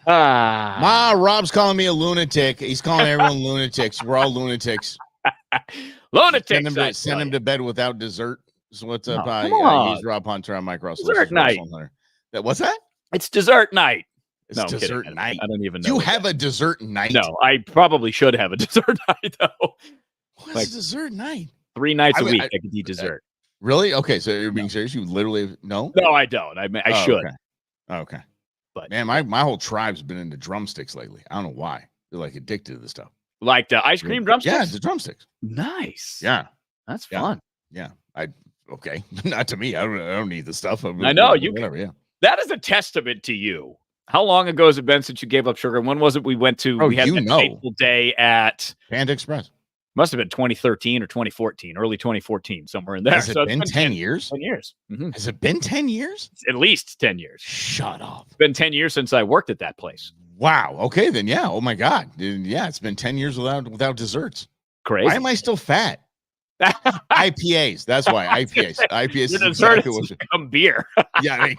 Rob's calling me a lunatic. He's calling everyone lunatics. We're all lunatics. Lunatics. Send him to bed without dessert. So what's up? He's Rob Hunter on Mike Russell. Dessert night. What's that? It's dessert night. It's dessert night. I don't even know. You have a dessert night? No, I probably should have a dessert night, though. What's dessert night? 3 nights a week I could eat dessert. Really? Okay, so you're being serious? You literally no? No, I don't. I should. Okay. But man, my whole tribe's been into drumsticks lately. I don't know why. They're like addicted to this stuff. Like the ice cream drumsticks? Yeah, the drumsticks. Nice. Yeah. That's fun. Yeah. Okay. Not to me. I don't need the stuff. I know you whatever, yeah. That is a testament to you. How long ago has it been since you gave up sugar? And when was it we went to? We had that fateful day at Panda Express. Must have been 2013 or 2014, early 2014. Somewhere in there. Has it been 10 years? 10 years. Mm-hmm. Has it been 10 years? At least 10 years. Shut up. It's been 10 years since I worked at that place. Wow. Okay, then yeah. Oh my God. Yeah, it's been 10 years without desserts. Crazy. Why am I still fat? IPAs. That's why. IPAs. IPAs. Your dessert has become beer. Yeah.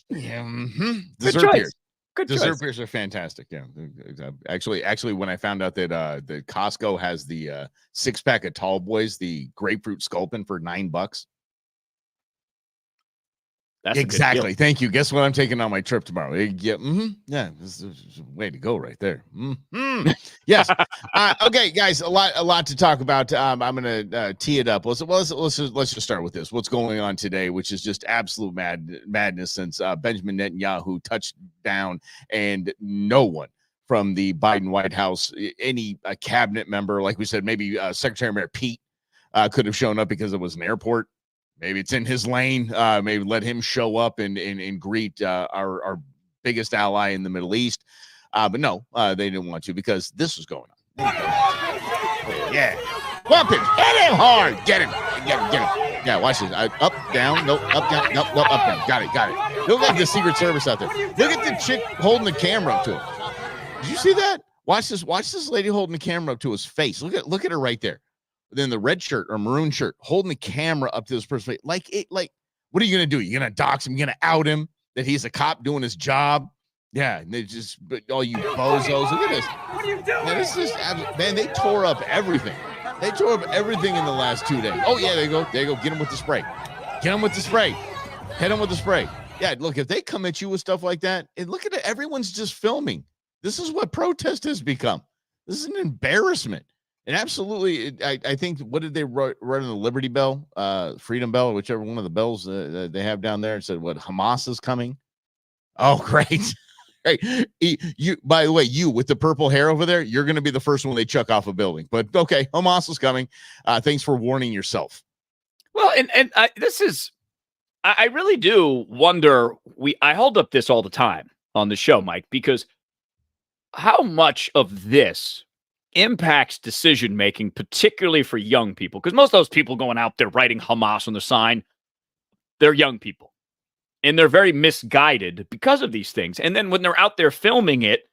Dessert beers. Good dessert beers are fantastic. Yeah. Actually, when I found out that the Costco has the 6-pack of Tall Boys, the grapefruit sculpin for $9. That's exactly. Thank you. Guess what I'm taking on my trip tomorrow? Yeah. Yeah. This is a way to go right there. Yes. Okay, guys. A lot to talk about. I'm gonna tee it up. Let's just start with this. What's going on today, which is just absolute madness since Benjamin Netanyahu touched down, and no one from the Biden White House, any cabinet member, like we said, maybe Secretary Mayor Pete could have shown up because it was an airport. Maybe it's in his lane. Maybe let him show up and greet our biggest ally in the Middle East. But no, they didn't want to because this was going on. Yeah. Whop him. Hit him hard. Get him. Yeah, watch this. Up, down. Nope. Up, down. Nope. Up, down. Got it. Look like the Secret Service out there. Look at the chick holding the camera up to him. Did you see that? Watch this lady holding the camera up to his face. Look at her right there. Then the red shirt or maroon shirt holding the camera up to this person's face. Like, what are you going to do? You're going to dox him? You're going to out him that he's a cop doing his job? Yeah. And they just, all you bozos. Look at this. What are you doing? Man, man, they tore up everything. They tore up everything in the last 2 days. Oh, yeah, there you go. Get him with the spray. Hit him with the spray. Yeah, look, if they come at you with stuff like that, and look at it, everyone's just filming. This is what protest has become. This is an embarrassment. And absolutely, I think, what did they write on the Liberty Bell, Freedom Bell, or whichever one of the bells they have down there? It said, what, Hamas is coming? Oh, great. Hey, you, by the way, you with the purple hair over there, you're going to be the first one they chuck off a building. But okay, Hamas is coming. Thanks for warning yourself. Well, and this is, I really do wonder, I hold up this all the time on the show, Mike, because how much of this impacts decision making, particularly for young people, because most of those people going out there writing Hamas on the sign, they're young people, and they're very misguided because of these things. And then when they're out there filming it,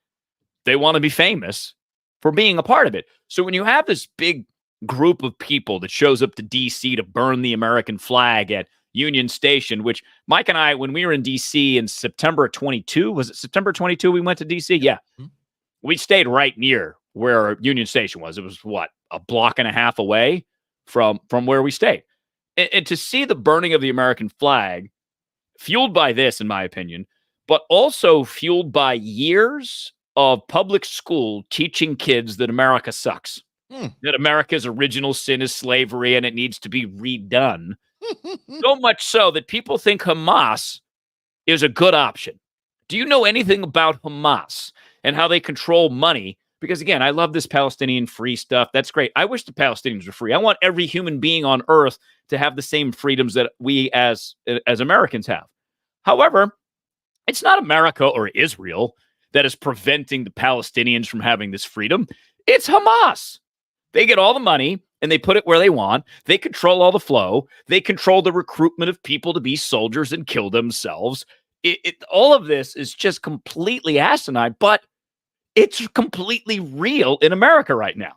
they want to be famous for being a part of it. So when you have this big group of people that shows up to DC to burn the American flag at Union Station, which Mike and I, when we were in DC in September 22, was it September 22 we went to DC? Yeah. We stayed right near where Union Station was. It was what, a block and a half away from where we stayed. And to see the burning of the American flag fueled by this, in my opinion, but also fueled by years of public school teaching kids that America sucks, that America's original sin is slavery and it needs to be redone. So much so that people think Hamas is a good option. Do you know anything about Hamas and how they control money? Because, again, I love this Palestinian free stuff. That's great. I wish the Palestinians were free. I want every human being on earth to have the same freedoms that we as Americans have. However, it's not America or Israel that is preventing the Palestinians from having this freedom. It's Hamas. They get all the money and they put it where they want. They control all the flow. They control the recruitment of people to be soldiers and kill themselves. All of this is just completely asinine, but it's completely real in America right now.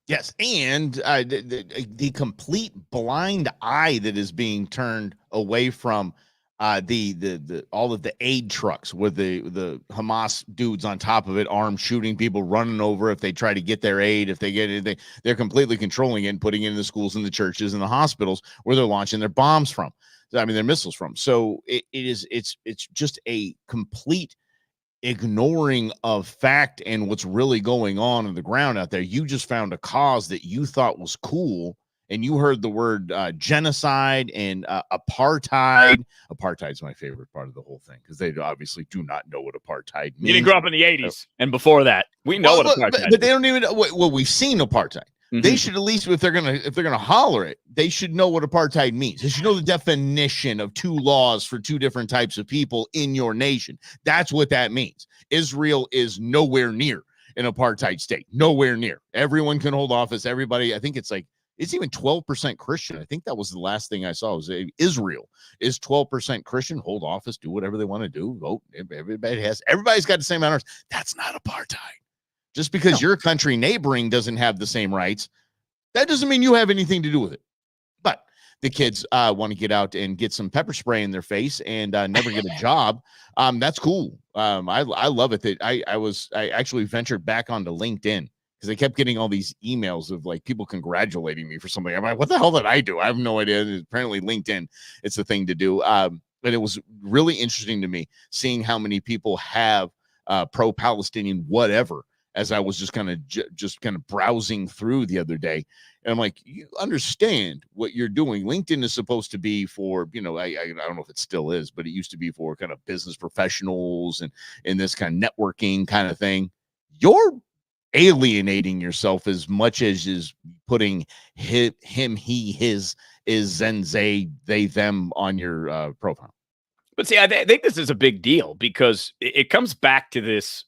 Yes, and the complete blind eye that is being turned away from the all of the aid trucks with the Hamas dudes on top of it, armed, shooting people, running over if they try to get their aid. If they get it, they're completely controlling it and putting it in the schools and the churches and the hospitals where they're launching their bombs from. I mean, their missiles from. So it's just a complete ignoring of fact and what's really going on the ground out there. You just found a cause that you thought was cool, and you heard the word genocide and apartheid. Apartheid's my favorite part of the whole thing because they obviously do not know what apartheid means. You didn't grow up in the 80s and before that. We know what apartheid is. But they don't even know. Well, we've seen apartheid. Mm-hmm. They should at least, if they're gonna holler it, they should know what apartheid means. They should know the definition of two laws for two different types of people in your nation. That's what that means. Israel is nowhere near an apartheid state. Nowhere near. Everyone can hold office. Everybody. I think it's even 12% Christian. I think that was the last thing I saw. Was Israel is 12% Christian. Hold office. Do whatever they want to do. Vote. Everybody's got the same amount of. That's not apartheid. Just because your country neighboring doesn't have the same rights, that doesn't mean you have anything to do with it. But the kids want to get out and get some pepper spray in their face and never get a job. That's cool. I love it. That I actually ventured back onto LinkedIn because I kept getting all these emails of like people congratulating me for something. I'm like, what the hell did I do? I have no idea. Apparently LinkedIn, it's the thing to do. But it was really interesting to me seeing how many people have pro-Palestinian whatever, as I was just kind of browsing through the other day. And I'm like, you understand what you're doing. LinkedIn is supposed to be for, I don't know if it still is, but it used to be for kind of business professionals and in this kind of networking kind of thing. You're alienating yourself as much as is putting him, he, his, is, and they, them on your profile. But see, I think this is a big deal because it comes back to this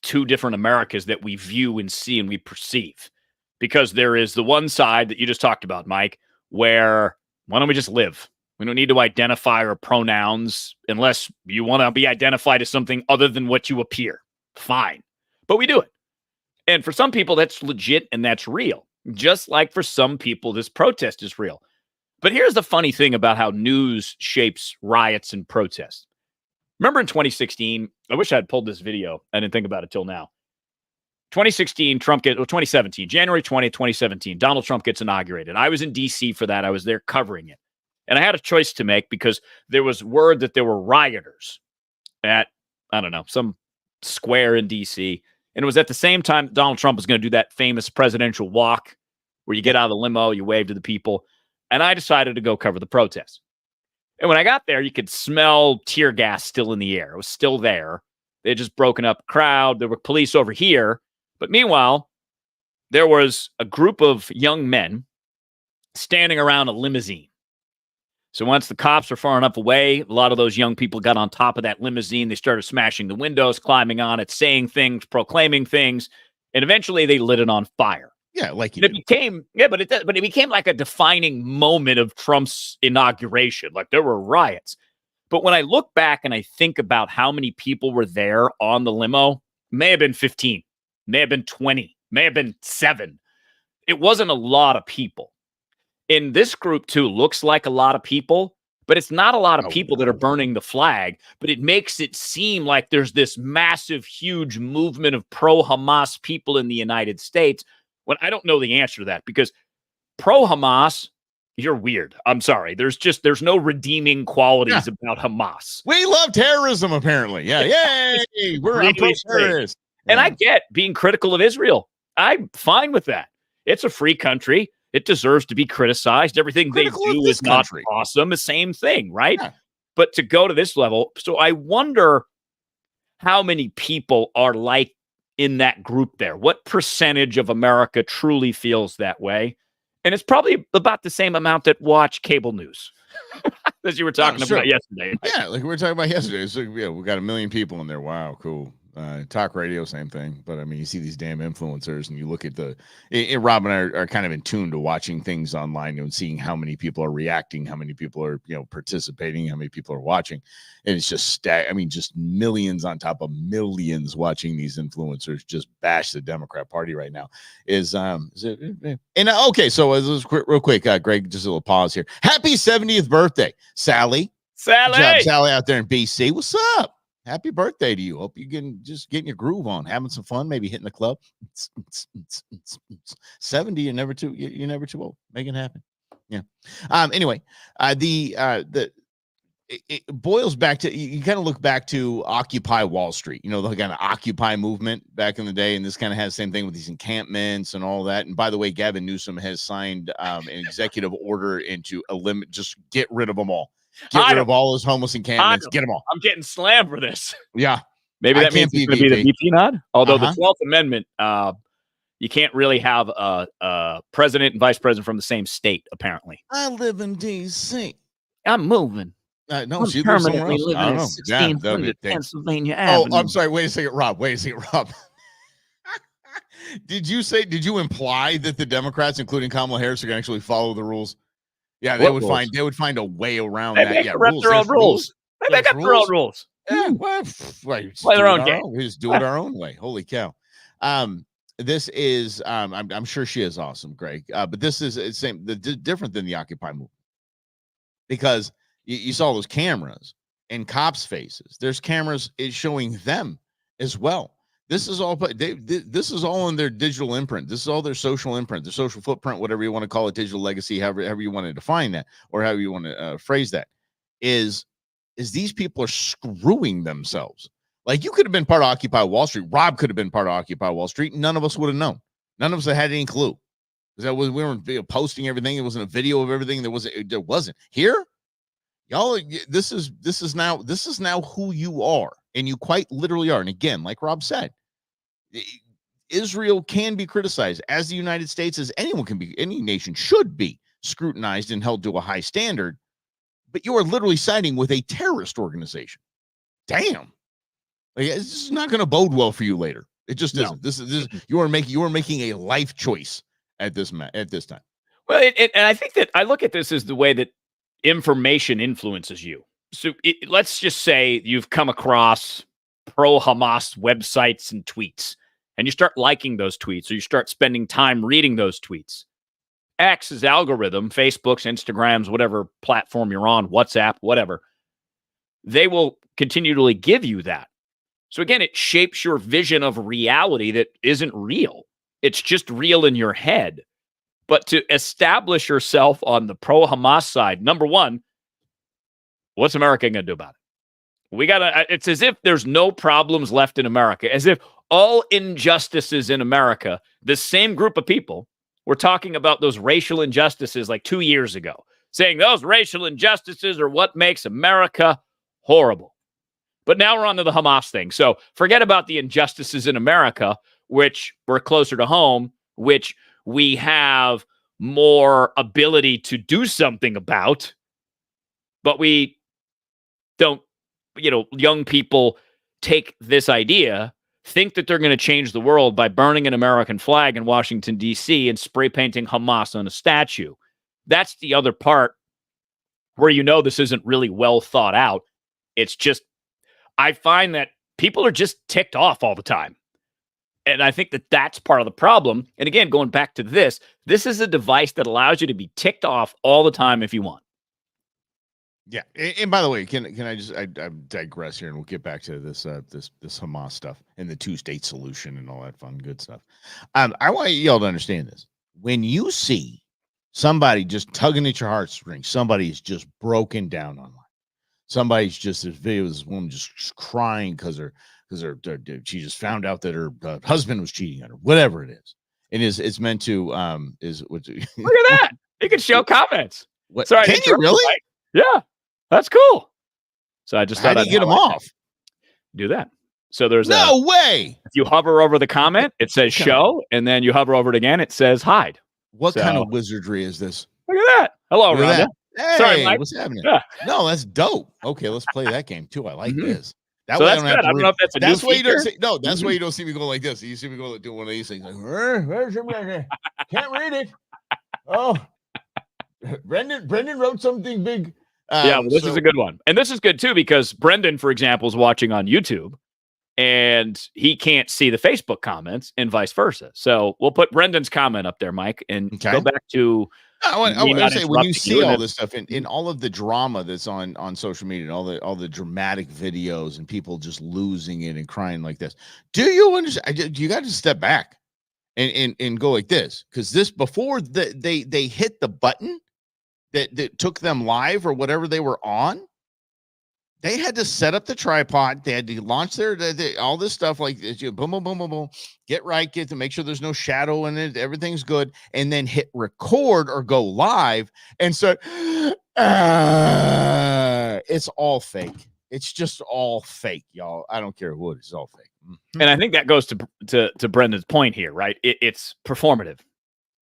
two different Americas that we view and see and we perceive, because there is the one side that you just talked about, Mike, where why don't we just live? We don't need to identify our pronouns unless you want to be identified as something other than what you appear. Fine. But we do it. And for some people, that's legit and that's real. Just like for some people, this protest is real. But here's the funny thing about how news shapes riots and protests. Remember in 2016, I wish I had pulled this video. I didn't think about it till now. 2017, January 20th, 2017, Donald Trump gets inaugurated. I was in D.C. for that. I was there covering it. And I had a choice to make because there was word that there were rioters at, I don't know, some square in D.C. And it was at the same time Donald Trump was going to do that famous presidential walk where you get out of the limo, you wave to the people. And I decided to go cover the protest. And when I got there, you could smell tear gas still in the air. It was still there. They had just broken up a crowd. There were police over here. But meanwhile, there was a group of young men standing around a limousine. So once the cops were far enough away, a lot of those young people got on top of that limousine. They started smashing the windows, climbing on it, saying things, proclaiming things. And eventually they lit it on fire. Yeah, like it became, but it became like a defining moment of Trump's inauguration. Like there were riots. But when I look back and I think about how many people were there on the limo, may have been 15, may have been 20, may have been 7. It wasn't a lot of people. And this group too looks like a lot of people, but it's not a lot of people that are burning the flag, but it makes it seem like there's this massive, huge movement of pro-Hamas people in the United States. When I don't know the answer to that, because pro-Hamas, you're weird. I'm sorry. There's no redeeming qualities about Hamas. We love terrorism, apparently. Yeah. Yay. We're pro-terrorist. And I get being critical of Israel. I'm fine with that. It's a free country. It deserves to be criticized. Everything critical they do is not awesome. The same thing, right? Yeah. But to go to this level, so I wonder how many people are like in that group there. What percentage of America truly feels that way? And it's probably about the same amount that watch cable news, as you were talking about yesterday. Yeah, like we were talking about yesterday. So yeah, we got 1 million people in there. Wow, cool. Talk radio, same thing. But I mean, you see these damn influencers, and you look at Rob and I are kind of in tune to watching things online and seeing how many people are reacting, how many people are participating, how many people are watching, and it's just just millions on top of millions watching these influencers just bash the Democrat Party right now. Okay, so real quick, Greg, just a little pause here. Happy 70th birthday, Sally. Sally. Good job, Sally out there in BC. What's up? Happy birthday to you. Hope you're getting your groove on, having some fun, maybe hitting the club. 70, you're never too old. Make it happen. Yeah. Anyway, it boils back to, you kind of look back to Occupy Wall Street, the kind of Occupy movement back in the day. And this kind of has the same thing with these encampments and all that. And by the way, Gavin Newsom has signed an executive order just get rid of them all. Get rid of all those homeless encampments. Get them all. I'm getting slammed for this. Yeah. Maybe that means it's going to be the VP nod. Although the 12th Amendment, you can't really have a president and vice president from the same state, apparently. I live in D.C. I'm moving. No, she lives somewhere else. I don't know. 1600 Pennsylvania Avenue. Oh, I'm sorry. Wait a second, Rob. Did you imply that the Democrats, including Kamala Harris, are going to actually follow the rules? Yeah, they would find a way around that. They make their own rules. They make up their own rules. Yeah, play their own game. We just do it our own way. Holy cow. This is I'm sure she is awesome, Greg. But this is different than the Occupy movement, because you saw those cameras in cops' faces. There's cameras showing them as well. This is all this is all in their digital imprint. This is all their social imprint, their social footprint, whatever you want to call it, digital legacy, however you want to define that, or however you want to phrase that, is these people are screwing themselves. Like, you could have been part of Occupy Wall Street. Rob could have been part of Occupy Wall Street. None of us would have known. None of us had any clue. Because we weren't posting everything. It wasn't a video of everything. There wasn't. Here, y'all, this is now who you are. And you quite literally are. And again, like Rob said, Israel can be criticized, as the United States, as any nation should be scrutinized and held to a high standard. But you are literally siding with a terrorist organization. Damn. Like, this is not going to bode well for you later. It just isn't. This you are making a life choice at this time. Well, and I think that I look at this as the way that information influences you. So let's just say you've come across pro-Hamas websites and tweets, and you start liking those tweets, or you start spending time reading those tweets. X's algorithm, Facebook's, Instagram's, whatever platform you're on, WhatsApp, whatever, they will continually give you that. So again, it shapes your vision of reality that isn't real. It's just real in your head. But to establish yourself on the pro-Hamas side, number one, what's America going to do about it? It's as if there's no problems left in America, as if all injustices in America, the same group of people were talking about those racial injustices like 2 years ago, saying those racial injustices are what makes America horrible. But now we're on to the Hamas thing. So forget about the injustices in America, which we're closer to home, which we have more ability to do something about, but we don't, young people take this idea, think that they're going to change the world by burning an American flag in Washington, D.C. and spray painting Hamas on a statue. That's the other part where this isn't really well thought out. It's just, I find that people are just ticked off all the time. And I think that that's part of the problem. And again, going back to this is a device that allows you to be ticked off all the time if you want. Yeah. And by the way, can I digress here, and we'll get back to this Hamas stuff and the 2-state solution and all that fun, good stuff. I want y'all to understand this. When you see somebody just tugging at your heartstrings, somebody's just broken down online. Somebody's just, this video of this woman just crying because she just found out that her husband was cheating on her, whatever it is. And it's meant to look at that. You can show comments. What? Sorry, can you really? Yeah, that's cool. So I just thought, how do you get them off? Do that. So there's no way. If you hover over the comment, it says show, and then you hover over it again, it says hide. What kind of wizardry is this? Look at that. Hello, Rhonda. Hey, sorry, Mike. What's happening? Yeah. No, that's dope. Okay, let's play that game too. I like this. That way that's good. I don't know if that's a new why you don't see. No, that's why you don't see me go like this. You see me go do one of these things. Like, where's your can't read it. Oh, Brendan wrote something big. This is a good one, and this is good too because Brendan, for example, is watching on YouTube, and he can't see the Facebook comments, and vice versa. So we'll put Brendan's comment up there, Mike, and go back to I Me would not say when you interrupting see and all then this stuff in all of the drama that's on social media and all the dramatic videos and people just losing it and crying like this, do you understand? You got to step back and go like this, because this before they hit the button that took them live or whatever they were on. They had to set up the tripod. They had to launch all this stuff like this. Boom, boom, boom, boom, boom. Get to make sure there's no shadow in it. Everything's good. And then hit record or go live. And so it's all fake. It's just all fake, y'all. I don't care who it is. It's all fake. And I think that goes to Brendan's point here, right? It's performative.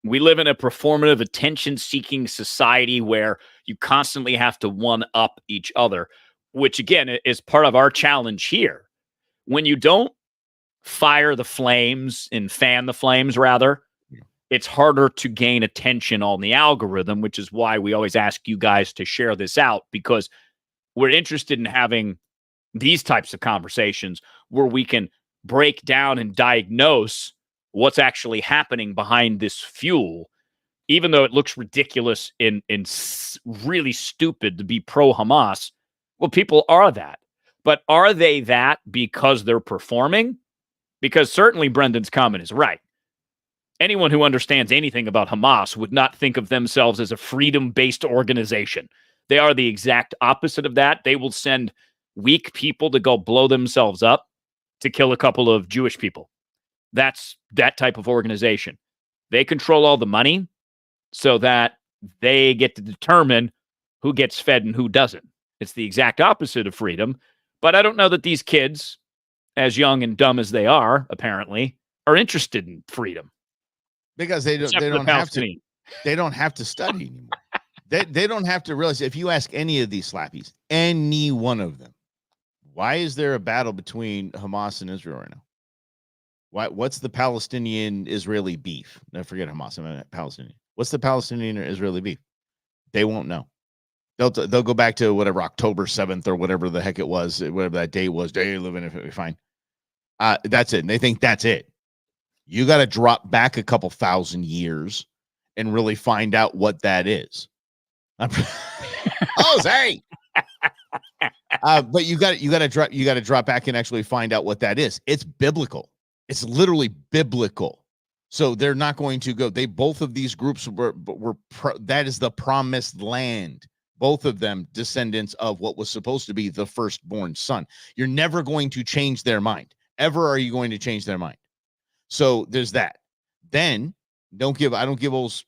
We live in a performative, attention-seeking society where you constantly have to one-up each other, which, again, is part of our challenge here. When you don't fire the flames and fan the flames, rather, it's harder to gain attention on the algorithm, which is why we always ask you guys to share this out, because we're interested in having these types of conversations where we can break down and diagnose what's actually happening behind this fuel, even though it looks ridiculous and really stupid to be pro-Hamas. Well, people are that. But are they that because they're performing? Because certainly Brendan's comment is right. Anyone who understands anything about Hamas would not think of themselves as a freedom-based organization. They are the exact opposite of that. They will send weak people to go blow themselves up to kill a couple of Jewish people. That's that type of organization. They control all the money so that they get to determine who gets fed and who doesn't. It's the exact opposite of freedom. But I don't know that these kids, as young and dumb as they are, apparently, are interested in freedom. Because they don't have to. They don't have to study anymore. They don't have to realize. If you ask any of these slappies, any one of them, why is there a battle between Hamas and Israel right now? What's the Palestinian-Israeli beef? I forget Hamas. I mean Palestinian. What's the Palestinian or Israeli beef? They won't know. They'll go back to whatever October 7th or whatever the heck it was, whatever that day was. They live in it, fine. That's it. And they think that's it. You got to drop back a couple thousand years and really find out what that is. Jose. But you got to drop back and actually find out what that is. It's biblical. It's literally biblical. So they're not going to go. Both of these groups were that is the promised land. Both of them descendants of what was supposed to be the firstborn son. You're never going to change their mind. Ever are you going to change their mind? So there's that. Then I don't give old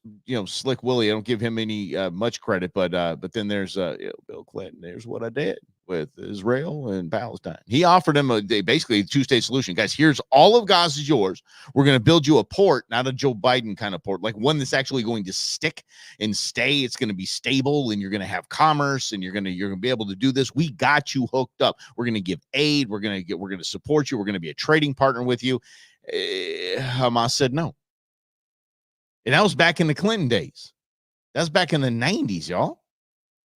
Slick Willie. I don't give him any much credit, but then there's Bill Clinton. There's what I did with Israel and Palestine. He offered him basically a two-state solution. Guys, here's all of Gaza is yours. We're going to build you a port, not a Joe Biden kind of port, like one that's actually going to stick and stay. It's going to be stable, and you're going to have commerce, and you're going to be able to do this. We got you hooked up. We're going to give aid. We're going to support you. We're going to be a trading partner with you. Hamas said no. And that was back in the Clinton days. That's back in the 90s, y'all.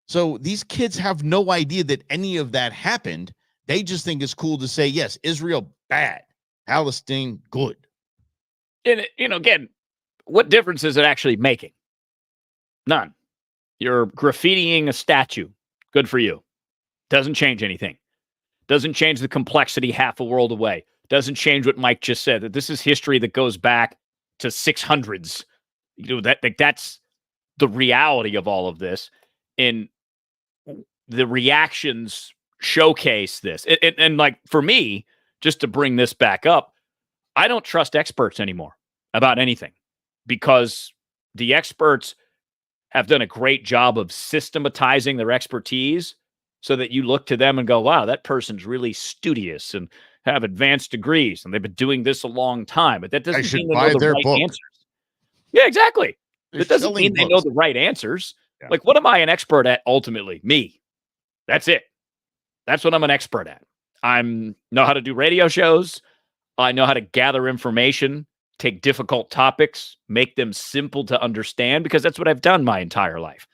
So these kids have no idea that any of that happened. They just think it's cool to say, yes, Israel, bad. Palestine, good. And, again, what difference is it actually making? None. You're graffitiing a statue. Good for you. Doesn't change anything. Doesn't change the complexity half a world away. Doesn't change what Mike just said, that this is history that goes back to 600s. That's the reality of all of this. And the reactions showcase this. And like, for me, just to bring this back up, I don't trust experts anymore about anything, because the experts have done a great job of systematizing their expertise so that you look to them and go, wow, that person's really studious and have advanced degrees, and they've been doing this a long time. But that doesn't mean they know the right answers. Yeah, exactly. That doesn't mean they know the right answers. Yeah. Like, what am I an expert at ultimately? Me. That's it. That's what I'm an expert at. I know how to do radio shows. I know how to gather information, take difficult topics, make them simple to understand, because that's what I've done my entire life.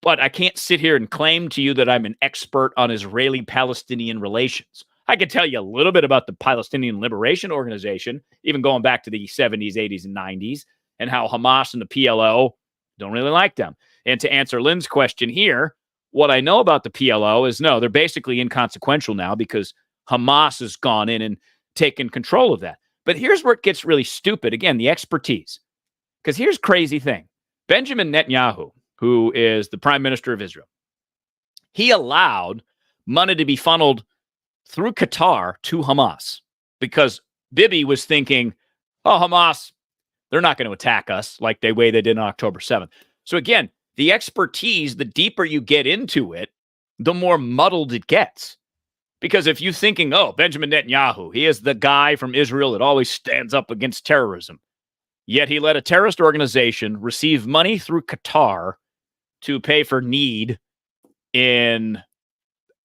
But I can't sit here and claim to you that I'm an expert on Israeli-Palestinian relations. I could tell you a little bit about the Palestinian Liberation Organization, even going back to the 70s, 80s, and 90s, and how Hamas and the PLO Don't really like them. And to answer Lynn's question here, what I know about the PLO is no, they're basically inconsequential now because Hamas has gone in and taken control of that. But here's where it gets really stupid. Again, the expertise. Because here's crazy thing. Benjamin Netanyahu, who is the prime minister of Israel, he allowed money to be funneled through Qatar to Hamas because Bibi was thinking, oh, Hamas, they're not going to attack us like the way they did on October 7th. So again, the expertise, the deeper you get into it, the more muddled it gets. Because if you're thinking, oh, Benjamin Netanyahu, he is the guy from Israel that always stands up against terrorism, yet he let a terrorist organization receive money through Qatar to pay for need in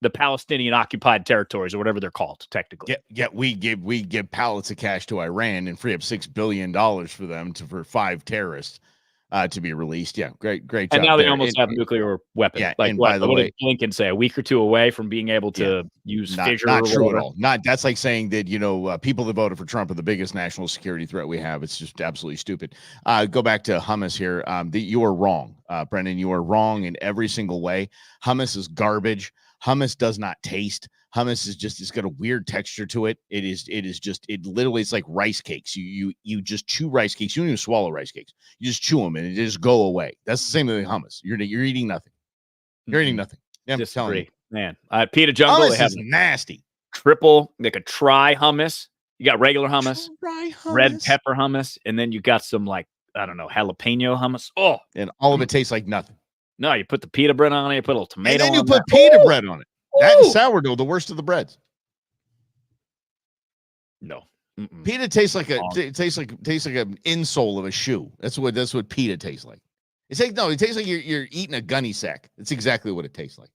the Palestinian occupied territories or whatever they're called technically. Yeah, we give pallets of cash to Iran and free up $6 billion for them for 5 terrorists to be released. Yeah, great job. And now they almost have a nuclear weapon. Yeah, like and what, by the what way, did Blinken say? A week or two away from being able to use fissure. Not or true whatever. at all. That's like saying that people that voted for Trump are the biggest national security threat we have. It's just absolutely stupid. Go back to hummus here. You are wrong, Brendan. You are wrong in every single way. Hummus is garbage. Hummus does not taste. Hummus is just, it's got a weird texture to it. It literally, it's like rice cakes. You just chew rice cakes. You don't even swallow rice cakes. You just chew them and it just go away. That's the same with hummus. You're eating nothing. You're eating nothing. Yeah, I'm telling you. Man. Pita Jungle, Hummus they have is nasty. like a try hummus. You got regular hummus, red pepper hummus, and then you got some like, I don't know, jalapeno hummus. Oh, and all of it tastes like nothing. No, you put the pita bread on it, you put a little tomato on it. And then you put pita bread on it. That and sourdough, the worst of the breads. No. Pita tastes like tastes like an insole of a shoe. That's what pita tastes like. It tastes like you're eating a gunny sack. That's exactly what it tastes like.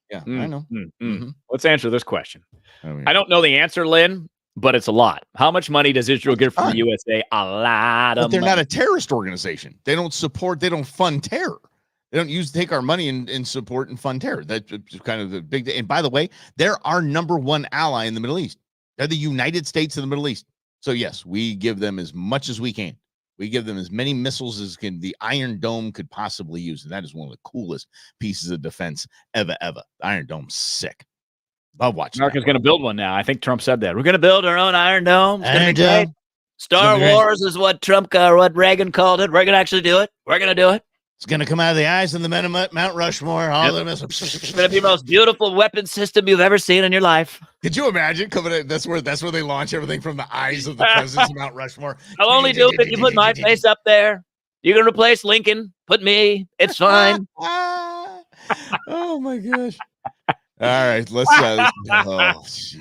Yeah, I know. Let's answer this question. I don't know the answer, Lynn, but it's a lot. How much money does Israel get from the USA? A lot of money. They're not a terrorist organization. They don't fund terror. They don't take our money and support and fund terror. That's kind of the big. And by the way, they're our number one ally in the Middle East. They're the United States of the Middle East. So yes, we give them as much as we can. We give them as many missiles as the Iron Dome could possibly use. And that is one of the coolest pieces of defense ever. The Iron Dome's sick. I'll watch. America's going to build one now. I think Trump said that. We're going to build our own Iron Dome. Iron Dome. Star Wars is what what Reagan called it. We're going to actually do it. We're going to do it. It's going to come out of the eyes of the men of Mount Rushmore. It's going to be the most beautiful weapon system you've ever seen in your life. Could you imagine coming in? That's where they launch everything from the eyes of the presidents of Mount Rushmore. I'll only do it if you put my face up there. You can replace Lincoln. Put me. It's fine. Oh my gosh. All right. Let's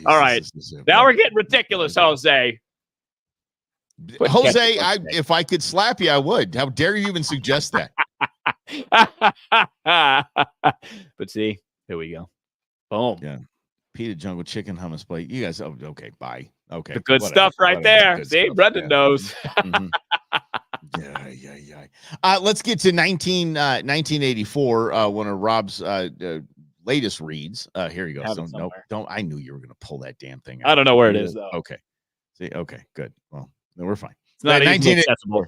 all right. Now we're getting ridiculous, Jose. Jose, if I could slap you, I would. How dare you even suggest that? But see, here we go. Boom. Yeah. Pita Jungle chicken hummus plate. You guys, okay, bye. Okay. The good stuff right there. See, Brendan knows. Yeah. Let's get to 1984, one of Rob's latest reads. Here you go. Don't. I knew you were going to pull that damn thing out. I don't know where it is, though. Okay. See, okay, good. Well, no, we're fine. It's not accessible.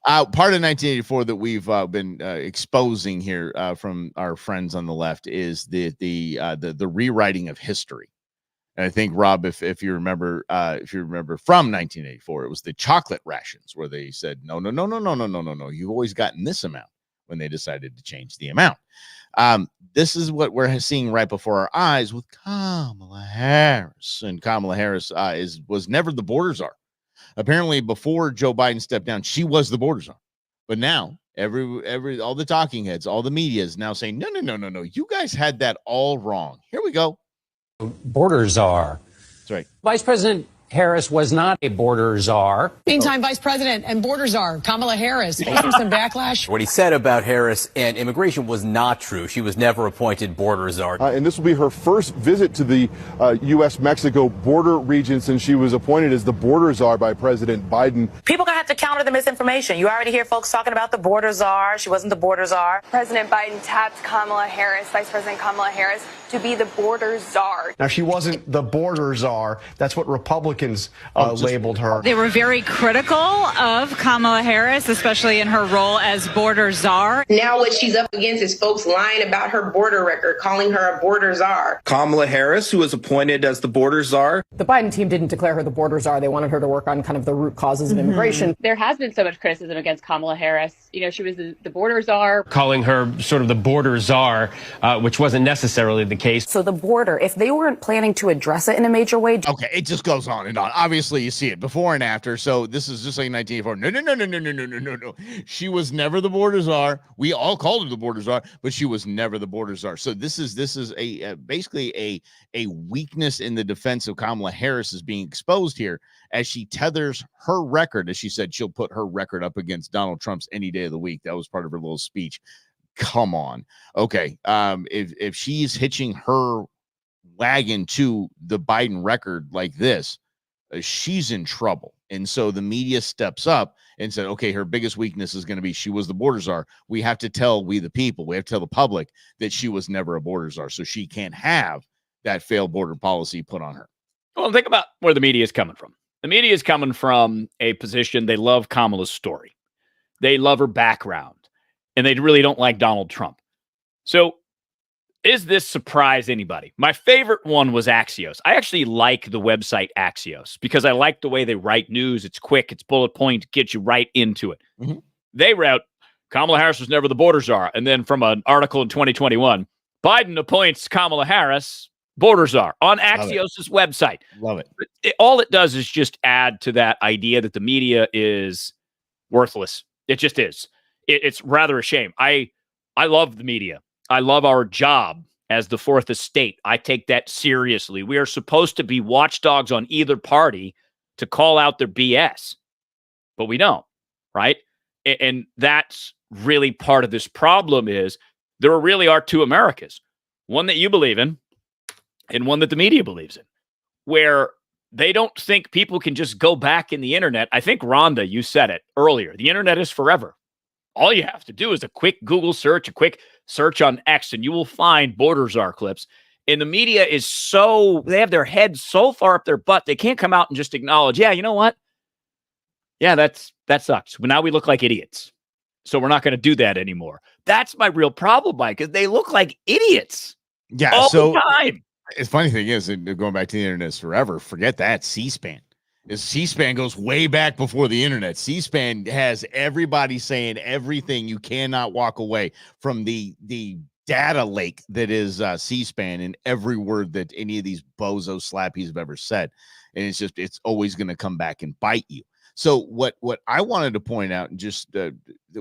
Part of 1984 that we've been exposing here from our friends on the left is the rewriting of history. And I think, Rob, if you remember from 1984, it was the chocolate rations where they said no. You've always gotten this amount when they decided to change the amount. This is what we're seeing right before our eyes with Kamala Harris, and Kamala Harris was never the border czar. Apparently, before Joe Biden stepped down, she was the border czar. But now, all the talking heads, all the media is now saying, no. You guys had that all wrong. Here we go. Border czar. That's right. Vice President Harris was not a border czar. Meantime, Vice President and border czar Kamala Harris facing some backlash. What he said about Harris and immigration was not true. She was never appointed border czar. And this will be her first visit to the U.S.-Mexico border region since she was appointed as the border czar by President Biden. People are going to have to counter the misinformation. You already hear folks talking about the border czar. She wasn't the border czar. President Biden tapped Kamala Harris, Vice President Kamala Harris, to be the border czar. Now, she wasn't the border czar. That's what Republicans Republicans labeled her. They were very critical of Kamala Harris, especially in her role as border czar. Now what she's up against is folks lying about her border record, calling her a border czar. Kamala Harris, who was appointed as the border czar. The Biden team didn't declare her the border czar. They wanted her to work on kind of the root causes of immigration. There has been so much criticism against Kamala Harris. You know, she was the border czar. Calling her sort of the border czar, which wasn't necessarily the case. So the border, if they weren't planning to address it in a major way. Okay, it just goes on and on. Obviously, you see it before and after. So this is just like 1984. No. She was never the border czar. We all called her the border czar, but she was never the border czar. So this is a basically a weakness in the defense of Kamala Harris is being exposed here as she tethers her record. As she said, she'll put her record up against Donald Trump's any day of the week. That was part of her little speech. Come on. Okay. If she's hitching her wagon to the Biden record like this, she's in trouble. And so the media steps up and said, okay, her biggest weakness is going to be she was the border czar. We have to tell we the people, we have to tell the public that she was never a border czar. So she can't have that failed border policy put on her. Well, think about where the media is coming from. The media is coming from a position they love Kamala's story. They love her background, and they really don't like Donald Trump. So is this surprise anybody? My favorite one was Axios. I actually like the website Axios because I like the way they write news. It's quick, it's bullet point, gets you right into it. Mm-hmm. They wrote, Kamala Harris was never the border czar. And then from an article in 2021, Biden appoints Kamala Harris border czar on Axios' website. Love it. All it does is just add to that idea that the media is worthless. It just is. It's rather a shame. I love the media. I love our job as the fourth estate. I take that seriously. We are supposed to be watchdogs on either party to call out their BS, but we don't, right? And that's really part of this problem is there really are two Americas, one that you believe in and one that the media believes in, where they don't think people can just go back in the internet. I think, Rhonda, you said it earlier. The internet is forever. All you have to do is a quick Google search, a quick search on X, and you will find border czar clips. And the media is they have their head so far up their butt, they can't come out and just acknowledge, yeah, you know what? Yeah, that sucks. Well, now we look like idiots. So we're not going to do that anymore. That's my real problem, Mike, because they look like idiots. Yeah, all so the time. The funny thing is, going back to the internet is forever. Forget that. C-SPAN. C-SPAN goes way back before the internet. C-SPAN has everybody saying everything. You cannot walk away from the data lake that is C-SPAN and every word that any of these bozo slappies have ever said. And it's always going to come back and bite you. So what I wanted to point out and just that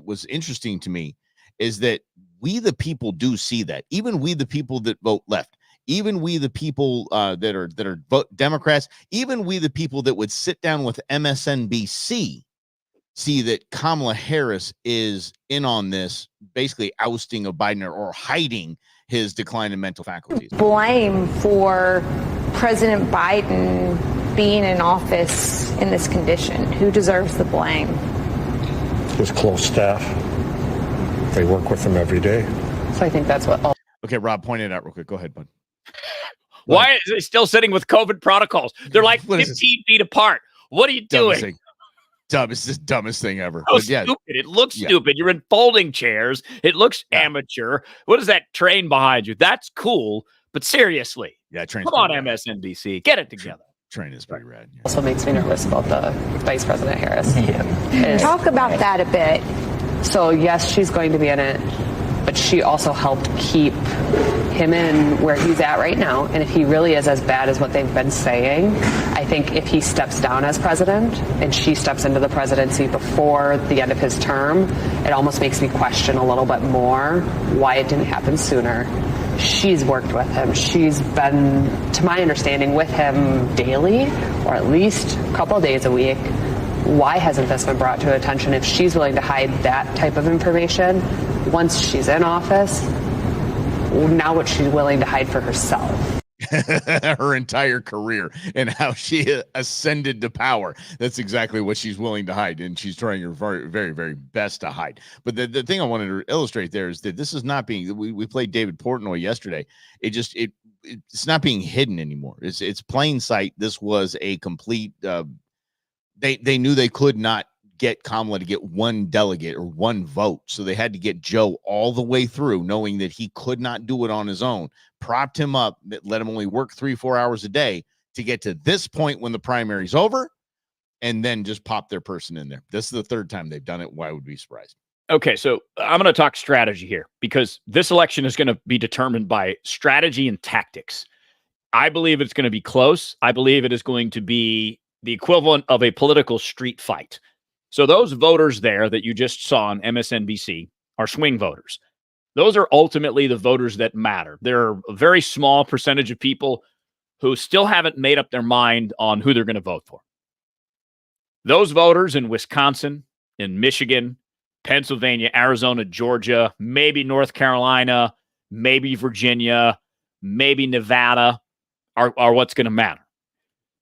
was interesting to me is that we the people do see that. Even we the people that vote left. Even we, the people that are vote Democrats, even we, the people that would sit down with MSNBC, see that Kamala Harris is in on this, basically ousting of Biden or hiding his decline in mental faculties. Blame for President Biden being in office in this condition. Who deserves the blame? His close staff. They work with him every day. So I think that's what. Okay, Rob, point it out real quick. Go ahead, bud. Why is they still sitting with COVID protocols? They're like 15 feet apart. What are you doing? It's the dumbest thing ever. So stupid. It looks stupid. You're in folding chairs. It looks amateur. What is that train behind you? That's cool, but seriously. Yeah, come on, MSNBC. Get it together. Train is pretty rad. Yeah. Also makes me nervous about the Vice President Harris. Yeah. Talk about that a bit. So, yes, she's going to be in it, but she also helped keep him in where he's at right now. And if he really is as bad as what they've been saying, I think if he steps down as president and she steps into the presidency before the end of his term, it almost makes me question a little bit more why it didn't happen sooner. She's worked with him. She's been, to my understanding, with him daily, or at least a couple of days a week. Why hasn't this been brought to attention? If she's willing to hide that type of information, once she's in office, now what she's willing to hide for herself. Her entire career and how she ascended to power. That's exactly what she's willing to hide, and she's trying her very, very, very best to hide. But the thing I wanted to illustrate there is that this is not being. We played David Portnoy yesterday. it's not being hidden anymore. It's plain sight. This was a complete. They knew they could not get Kamala to get one delegate or one vote, so they had to get Joe all the way through, knowing that he could not do it on his own. Propped him up, let him only work 3-4 hours a day to get to this point when the primary's over, and then just pop their person in there. This is the third time they've done it. Why would we be surprised? Okay, so I'm going to talk strategy here because this election is going to be determined by strategy and tactics. I believe it's going to be close. I believe it is going to be the equivalent of a political street fight. So those voters there that you just saw on MSNBC are swing voters. Those are ultimately the voters that matter. There are a very small percentage of people who still haven't made up their mind on who they're going to vote for. Those voters in Wisconsin, in Michigan, Pennsylvania, Arizona, Georgia, maybe North Carolina, maybe Virginia, maybe Nevada are what's going to matter.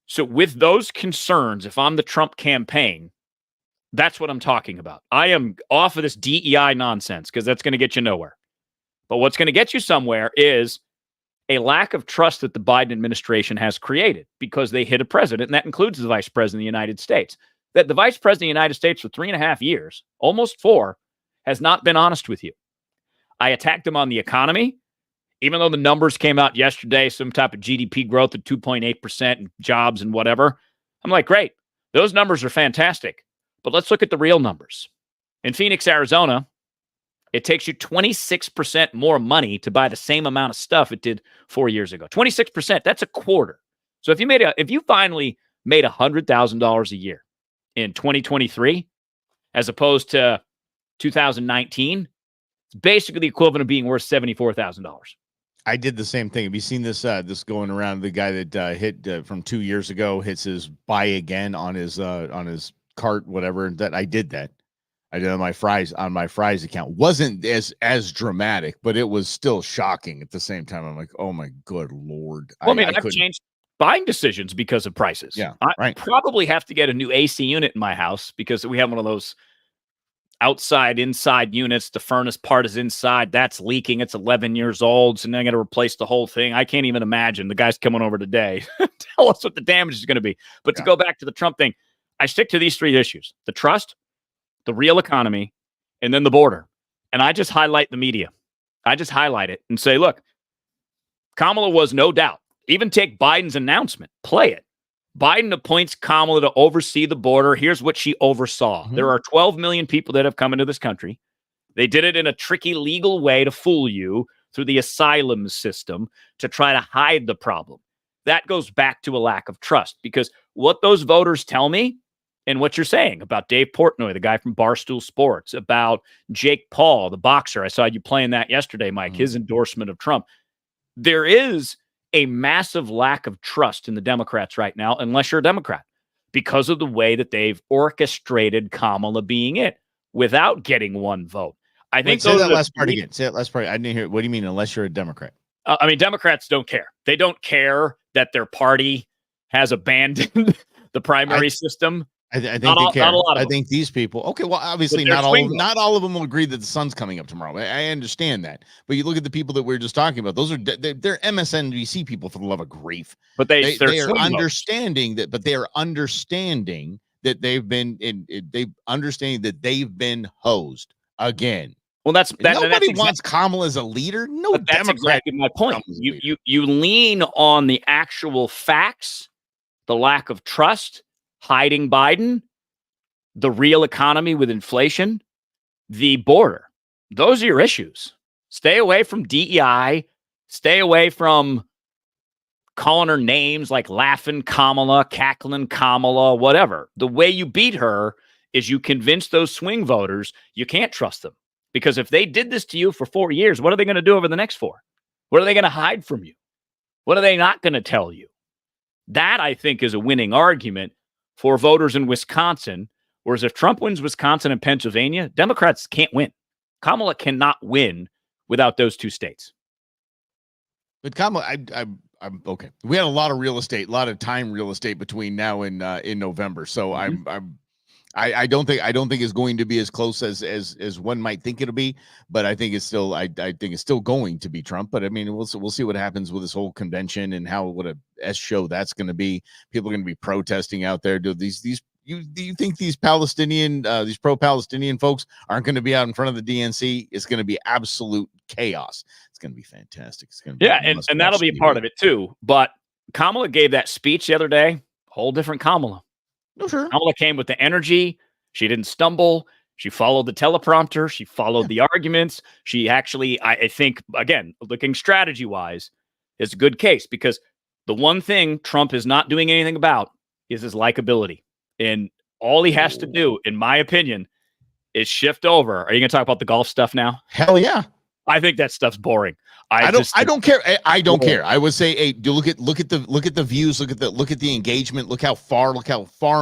So with those concerns, if I'm the Trump campaign, that's what I'm talking about. I am off of this DEI nonsense because that's going to get you nowhere. But what's going to get you somewhere is a lack of trust that the Biden administration has created because they hit a president, and that includes the vice president of the United States. That the vice president of the United States for 3.5 years, almost 4, has not been honest with you. I attacked him on the economy, even though the numbers came out yesterday, some type of GDP growth of 2.8% and jobs and whatever. I'm like, great, those numbers are fantastic. But let's look at the real numbers. In Phoenix, Arizona, it takes you 26% more money to buy the same amount of stuff it did 4 years ago. 26%, that's a quarter. So if you finally made $100,000 a year in 2023, as opposed to 2019, it's basically the equivalent of being worth $74,000. I did the same thing. Have you seen this going around? The guy that hit from 2 years ago hits his buy again on his cart, whatever. That I did that. I did on my Fry's account. Wasn't as dramatic, but it was still shocking at the same time. I'm like, oh my good Lord. Well, I've changed buying decisions because of prices. Yeah, I probably have to get a new AC unit in my house because we have one of those outside inside units. The furnace part is inside. That's leaking. It's 11 years old. So now I got to replace the whole thing. I can't even imagine. The guy's coming over today. Tell us what the damage is going to be. But to go back to the Trump thing, I stick to these 3 issues: the trust, the real economy, and then the border. And I just highlight the media. I just highlight it and say, look, Kamala was no doubt. Even take Biden's announcement. Play it. Biden appoints Kamala to oversee the border. Here's what she oversaw. There are 12 million people that have come into this country. They did it in a tricky legal way to fool you through the asylum system to try to hide the problem. That goes back to a lack of trust, because what those voters tell me and what you're saying about Dave Portnoy, the guy from Barstool Sports, about Jake Paul, the boxer. I saw you playing that yesterday, Mike, his endorsement of Trump. There is a massive lack of trust in the Democrats right now, unless you're a Democrat, because of the way that they've orchestrated Kamala being it without getting one vote. I think say that last part again. Say that last part. I didn't hear it. What do you mean, unless you're a Democrat? Democrats don't care. They don't care that their party has abandoned the primary system. I think they care. I think these people. Okay, well, obviously not all of them will agree that the sun's coming up tomorrow. I understand that, but you look at the people that we are just talking about. Those are they're MSNBC people, for the love of grief. But they are understanding that. But they are understanding that they've been they've been hosed again. Well, nobody wants Kamala as a leader. No Democrat. That's exactly my point. You lean on the actual facts, the lack of trust, hiding Biden, the real economy with inflation, the border. Those are your issues. Stay away from DEI. Stay away from calling her names like Laughing Kamala, Cackling Kamala, whatever. The way you beat her is you convince those swing voters you can't trust them. Because if they did this to you for 4 years, what are they going to do over the next 4? What are they going to hide from you? What are they not going to tell you? That, I think, is a winning argument for voters in Wisconsin. Whereas if Trump wins Wisconsin and Pennsylvania, Democrats can't win. Kamala cannot win without those 2 states. But Kamala, I'm okay. We had a lot of real estate, a lot of time real estate between now and in November. So I don't think it's going to be as close as one might think it'll be, but I think it's still I think it's still going to be Trump. But I mean, we'll see what happens with this whole convention and what a S show that's going to be. People are going to be protesting out there. Do you think these these pro-Palestinian folks aren't going to be out in front of the DNC? It's going to be absolute chaos. It's going to be fantastic. It's going to be and that'll be a part of it too. But Kamala gave that speech the other day. Whole different Kamala. No, sure. Kamala came with the energy. She didn't stumble. She followed the teleprompter. She followed the arguments. She actually, I think, again, looking strategy-wise, is a good case because the one thing Trump is not doing anything about is his likability. And all he has to do, in my opinion, is shift over. Are you going to talk about the golf stuff now? Hell yeah. I think that stuff's boring. I don't care. I don't care. I would say, hey, look at the views, look at the engagement, look how far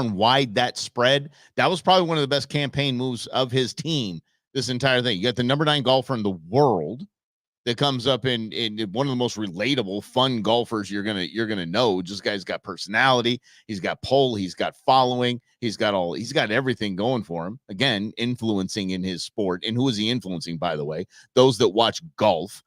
and wide that spread. That was probably one of the best campaign moves of his team. This entire thing. You got the number 9 golfer in the world that comes up in one of the most relatable, fun golfers you're gonna know. This guy's got personality. He's got pull. He's got following. He's got everything going for him. Again, influencing in his sport. And who is he influencing, by the way? Those that watch golf.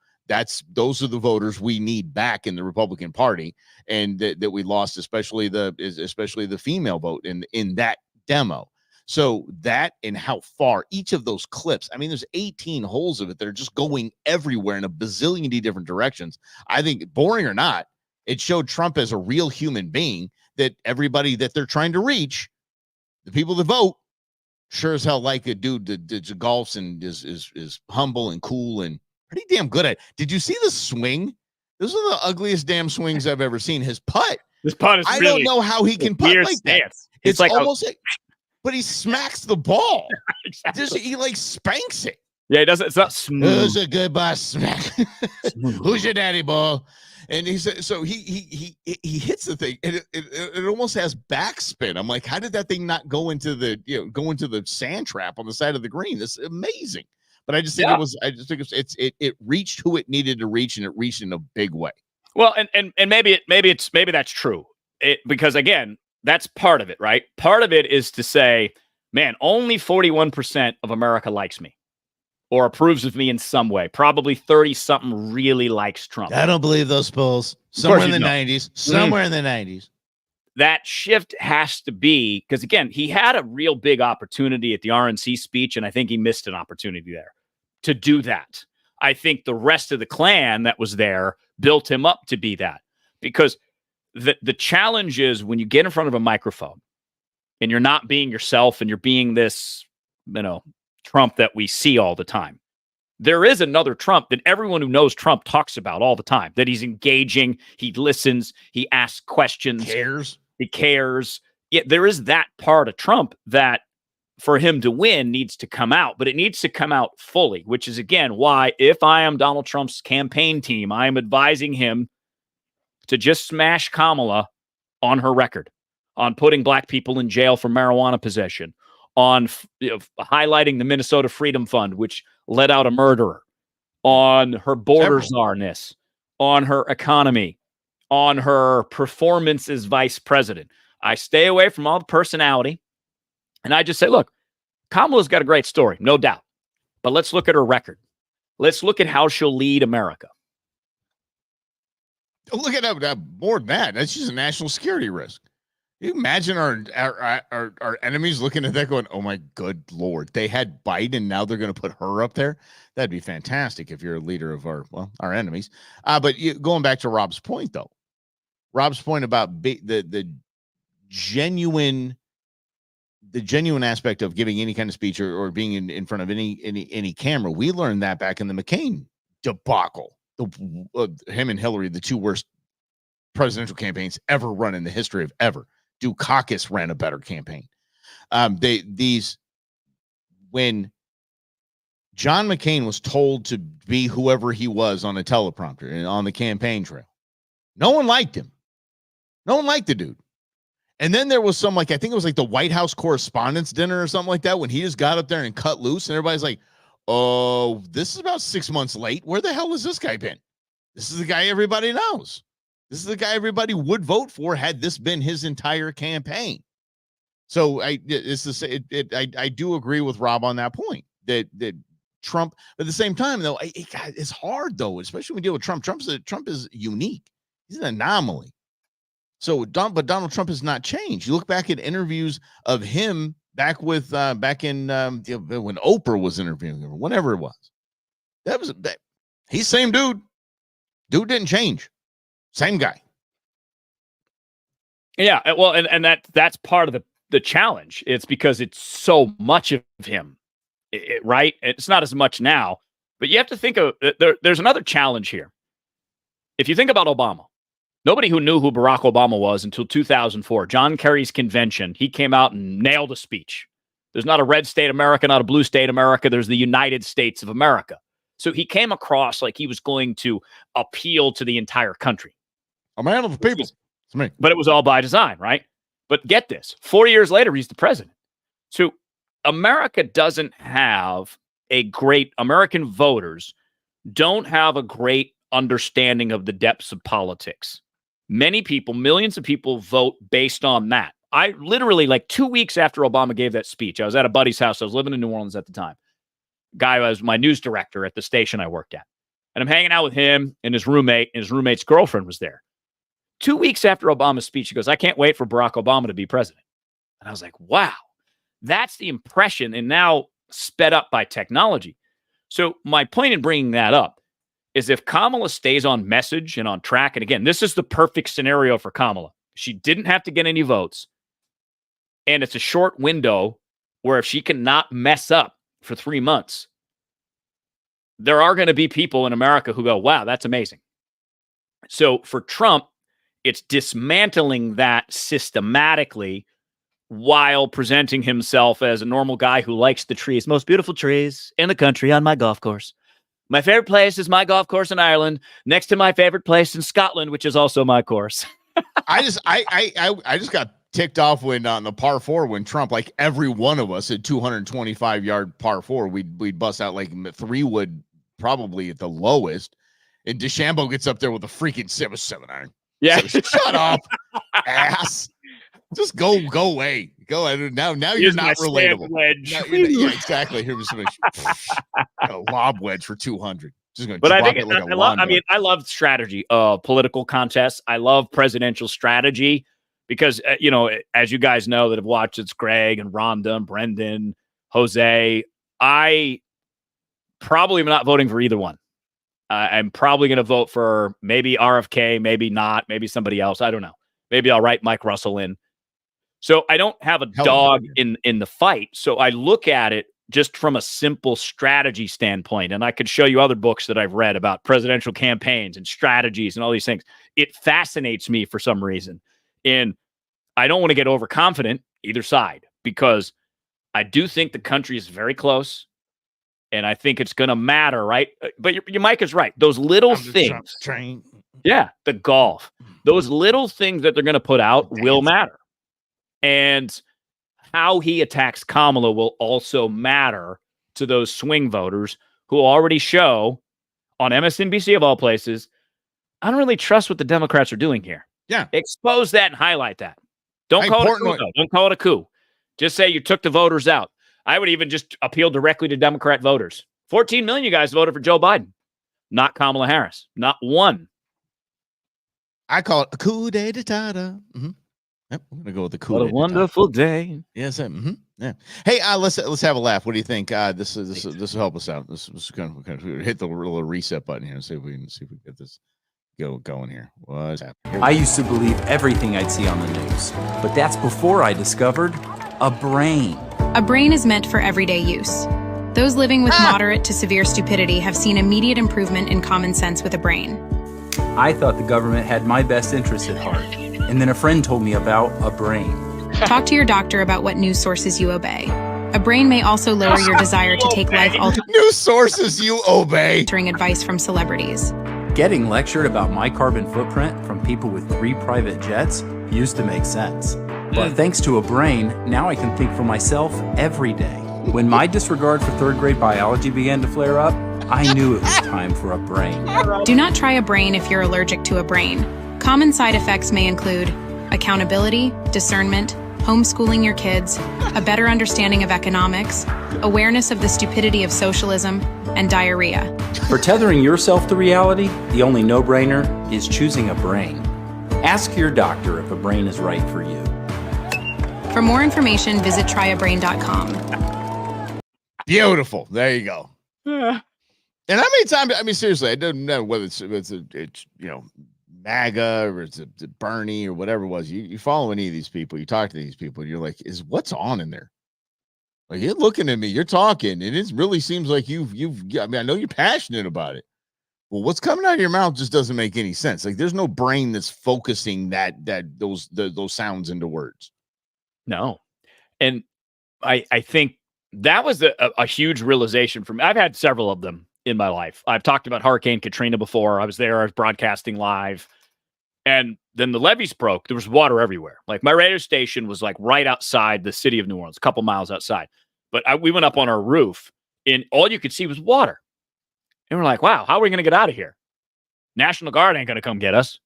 Those are the voters we need back in the Republican Party, and that we lost, especially the female vote in that demo. So that and how far each of those clips, I mean, there's 18 holes of it that are just going everywhere in a bazillion different directions. I think, boring or not, it showed Trump as a real human being, that everybody that they're trying to reach, the people that vote, sure as hell like a dude that golfs and is humble and cool and pretty damn good at it. Did you see the swing? Those are the ugliest damn swings I've ever seen. His putt. This putt is I don't know how he can putt like stance. That. It's like almost but he smacks the ball. Exactly. He like spanks it. Yeah, he doesn't. It's not smooth. Who's a good boss smack? Who's your daddy ball? And he said, so he hits the thing, and it almost has backspin. I'm like, how did that thing not go into the sand trap on the side of the green? This is amazing. But I just think it reached who it needed to reach, and it reached in a big way. Well, and maybe that's true. Because again, that's part of it, right? Part of it is to say, man, only 41% of America likes me or approves of me in some way. Probably 30-something really likes Trump. I don't believe those polls. Somewhere in the 90s. Somewhere in the 90s. That shift has to be, because again, he had a real big opportunity at the RNC speech, and I think he missed an opportunity there to do that. I think the rest of the clan that was there built him up to be that, because the challenge is when you get in front of a microphone and you're not being yourself and you're being this, Trump that we see all the time. There is another Trump that everyone who knows Trump talks about all the time, that he's engaging, he listens, he asks questions. He cares. Yeah, there is that part of Trump that for him to win needs to come out, but it needs to come out fully, which is, again, why if I am Donald Trump's campaign team, I am advising him to just smash Kamala on her record, on putting black people in jail for marijuana possession, on highlighting the Minnesota Freedom Fund, which let out a murderer, on her border czarness, on her economy, on her performance as vice president. I stay away from all the personality, and I just say, look, Kamala's got a great story, no doubt, but let's look at her record. Let's look at how she'll lead America. Look at that. More than that, that's just a national security risk. You imagine our enemies looking at that going, oh my good Lord, they had Biden, now they're going to put her up there. That'd be fantastic if you're a leader of our enemies. But going back to Rob's point, though, Rob's point about the genuine aspect of giving any kind of speech or being in front of any camera. We learned that back in the McCain debacle. Him and Hillary, the two worst presidential campaigns ever run in the history of ever. Dukakis ran a better campaign. When John McCain was told to be whoever he was on a teleprompter and on the campaign trail, no one liked him. No one liked the dude. And then there was some, I think it was the White House Correspondents' Dinner or something like that, when he just got up there and cut loose, and everybody's like, oh, this is about 6 months late. Where the hell has this guy been? This is the guy everybody knows. This is the guy everybody would vote for had this been his entire campaign. So I do agree with Rob on that point that Trump, but at the same time though, it's hard though, especially when we deal with Trump. Trump is unique. He's an anomaly. So but Donald Trump has not changed. You look back at interviews of him back in when Oprah was interviewing him or whatever it was. He's same dude. Dude didn't change. Same guy. Yeah, well, and that's part of the challenge. It's because it's so much of him, right? It's not as much now, but you have to think of there's another challenge here. If you think about Obama, nobody who knew who Barack Obama was until 2004, John Kerry's convention, he came out and nailed a speech. There's not a red state America, not a blue state America. There's the United States of America. So he came across like he was going to appeal to the entire country. A man of the people. It's me. But it was all by design, right? But get this, 4 years later, he's the president. So America doesn't have American voters don't have a great understanding of the depths of politics. Many people, millions of people vote based on that. I literally, like 2 weeks after Obama gave that speech, I was at a buddy's house. I was living in New Orleans at the time. Guy was my news director at the station I worked at. And I'm hanging out with him and his roommate, and his roommate's girlfriend was there. 2 weeks after Obama's speech, he goes, I can't wait for Barack Obama to be president. And I was like, wow, that's the impression, and now sped up by technology. So my point in bringing that up is if Kamala stays on message and on track, and again, this is the perfect scenario for Kamala. She didn't have to get any votes, and it's a short window where if she cannot mess up for 3 months, there are going to be people in America who go, wow, that's amazing. So for Trump, it's dismantling that systematically while presenting himself as a normal guy who likes the trees, most beautiful trees in the country on my golf course. My favorite place is my golf course in Ireland, next to my favorite place in Scotland, which is also my course. I just got ticked off when on the par 4 when Trump, like every one of us at 225-yard par 4, we'd bust out like 3 wood probably at the lowest, and DeChambeau gets up there with a freaking 7-iron. Yeah, so, shut up, ass. Just go away. Go ahead. Now you're not relatable. Yeah, exactly. Here was a lob wedge for 200. Just going to drop it like a lawn dart. I love strategy, political contests. I love presidential strategy because as you guys know that have watched, it's Greg and Rhonda and Brendan, Jose. I probably am not voting for either one. I'm probably going to vote for maybe RFK, maybe not, maybe somebody else. I don't know. Maybe I'll write Mike Russell in. So I don't have a dog in the fight. So I look at it just from a simple strategy standpoint. And I could show you other books that I've read about presidential campaigns and strategies and all these things. It fascinates me for some reason. And I don't want to get overconfident either side because I do think the country is very close. And I think it's going to matter, right? But your Mike is right. Those little things. Yeah, the golf. Those little things that they're going to put out will matter. And how he attacks Kamala will also matter to those swing voters who already show on MSNBC of all places, I don't really trust what the Democrats are doing here. Yeah. Expose that and highlight that. Don't call it a coup. Don't call it a coup. Just say you took the voters out. I would even just appeal directly to Democrat voters. 14 million of you guys voted for Joe Biden, not Kamala Harris. Not one. I call it a coup d'etat. Mm-hmm. Yep, I'm gonna go with the coup. What a wonderful day. Yes. Yeah. Hey, let's have a laugh. What do you think? This will help us out. This was kind of hit the little reset button here and see if we can get this going here. What's happening? I used to believe everything I'd see on the news, but that's before I discovered a brain. A brain is meant for everyday use. Those living with moderate to severe stupidity have seen immediate improvement in common sense with a brain. I thought the government had my best interests at heart, and then a friend told me about a brain. Talk to your doctor about what news sources you obey. A brain may also lower your desire to take life-altering news sources you obey. Advice from celebrities. Getting lectured about my carbon footprint from people with 3 private jets used to make sense. But thanks to a brain, now I can think for myself every day. When my disregard for 3rd grade biology began to flare up, I knew it was time for a brain. Do not try a brain if you're allergic to a brain. Common side effects may include accountability, discernment, homeschooling your kids, a better understanding of economics, awareness of the stupidity of socialism, and diarrhea. For tethering yourself to reality, the only no-brainer is choosing a brain. Ask your doctor if a brain is right for you. For more information, visit tryabrain.com. Beautiful. There you go. And how many times? I mean, seriously, I don't know whether it's MAGA or it's Bernie or whatever it was. You follow any of these people, you talk to these people, and you're like, what's on in there? Like, you're looking at me, you're talking, and it really seems like I mean, I know you're passionate about it. Well, what's coming out of your mouth just doesn't make any sense. Like, there's no brain that's focusing those sounds into words. No. And I think that was a huge realization for me. I've had several of them in my life. I've talked about Hurricane Katrina before. I was there. I was broadcasting live. And then the levees broke. There was water everywhere. Like, my radio station was like right outside the city of New Orleans, a couple miles outside. But we went up on our roof, and all you could see was water. And we're like, wow, how are we going to get out of here? National Guard ain't going to come get us.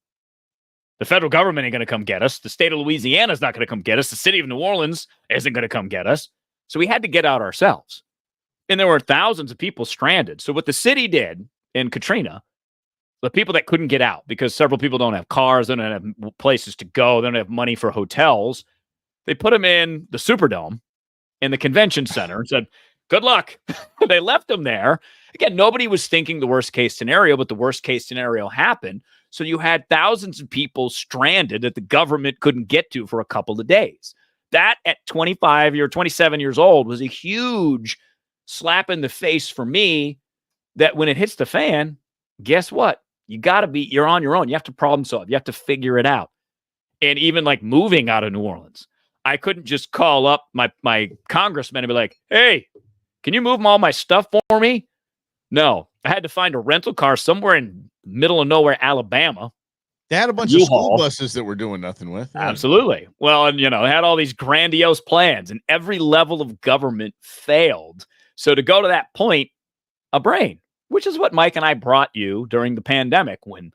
The federal government ain't going to come get us. The state of Louisiana is not going to come get us. The city of New Orleans isn't going to come get us. So we had to get out ourselves. And there were thousands of people stranded. So what the city did in Katrina, the people that couldn't get out because several people don't have cars, they don't have places to go, they don't have money for hotels, they put them in the Superdome in the convention center and said, good luck. They left them there. Again, nobody was thinking the worst case scenario, but the worst case scenario happened. So you had thousands of people stranded that the government couldn't get to for a couple of days. That at 25 or 27 years old was a huge slap in the face for me that when it hits the fan, guess what? You're on your own. You have to problem solve. You have to figure it out. And even like moving out of New Orleans, I couldn't just call up my congressman and be like, hey, can you move all my stuff for me? No, I had to find a rental car somewhere in middle of nowhere, Alabama. They had a bunch of school buses that were doing nothing with. Yeah. Absolutely. Well, and they had all these grandiose plans, and every level of government failed. So to go to that point, a brain, which is what Mike and I brought you during the pandemic when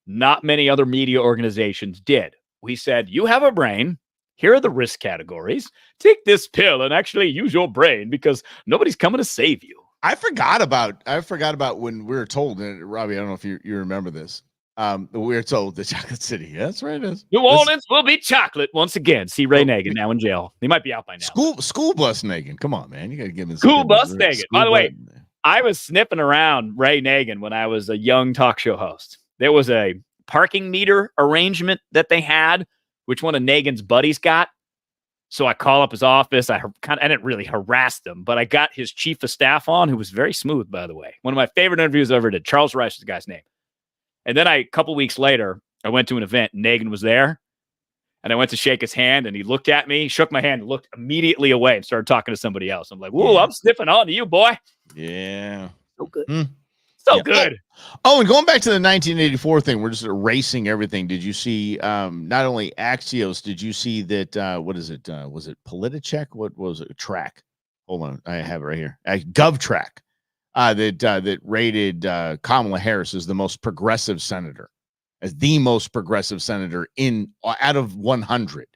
not many other media organizations did. We said, you have a brain. Here are the risk categories. Take this pill and actually use your brain because nobody's coming to save you. I forgot about when we were told, and Robbie, I don't know if you remember this. We were told the Chocolate City. Yeah, that's right. It is. New Orleans will be chocolate once again. See Ray Nagin now in jail. He might be out by now. School bus Nagin. Come on, man. You got to give him school bus Nagin. By the way, I was sniffing around Ray Nagin when I was a young talk show host. There was a parking meter arrangement that they had, which one of Nagin's buddies got. So I call up his office. I didn't really harass them, but I got his chief of staff on, who was very smooth, by the way. One of my favorite interviews I ever did. Charles Rice was the guy's name. And then a couple weeks later, I went to an event. Nagin was there. And I went to shake his hand, and he looked at me, shook my hand, looked immediately away, and started talking to somebody else. I'm like, whoa, I'm sniffing on to you, boy. Yeah. So good. So good. Oh, and going back to the 1984 thing, we're just erasing everything. Did you see not only Axios, did you see that, what is it? Was it Politicheck? What was it? Track. Hold on. I have it right here. GovTrack that rated Kamala Harris as the most progressive senator, as the most progressive senator out of 100.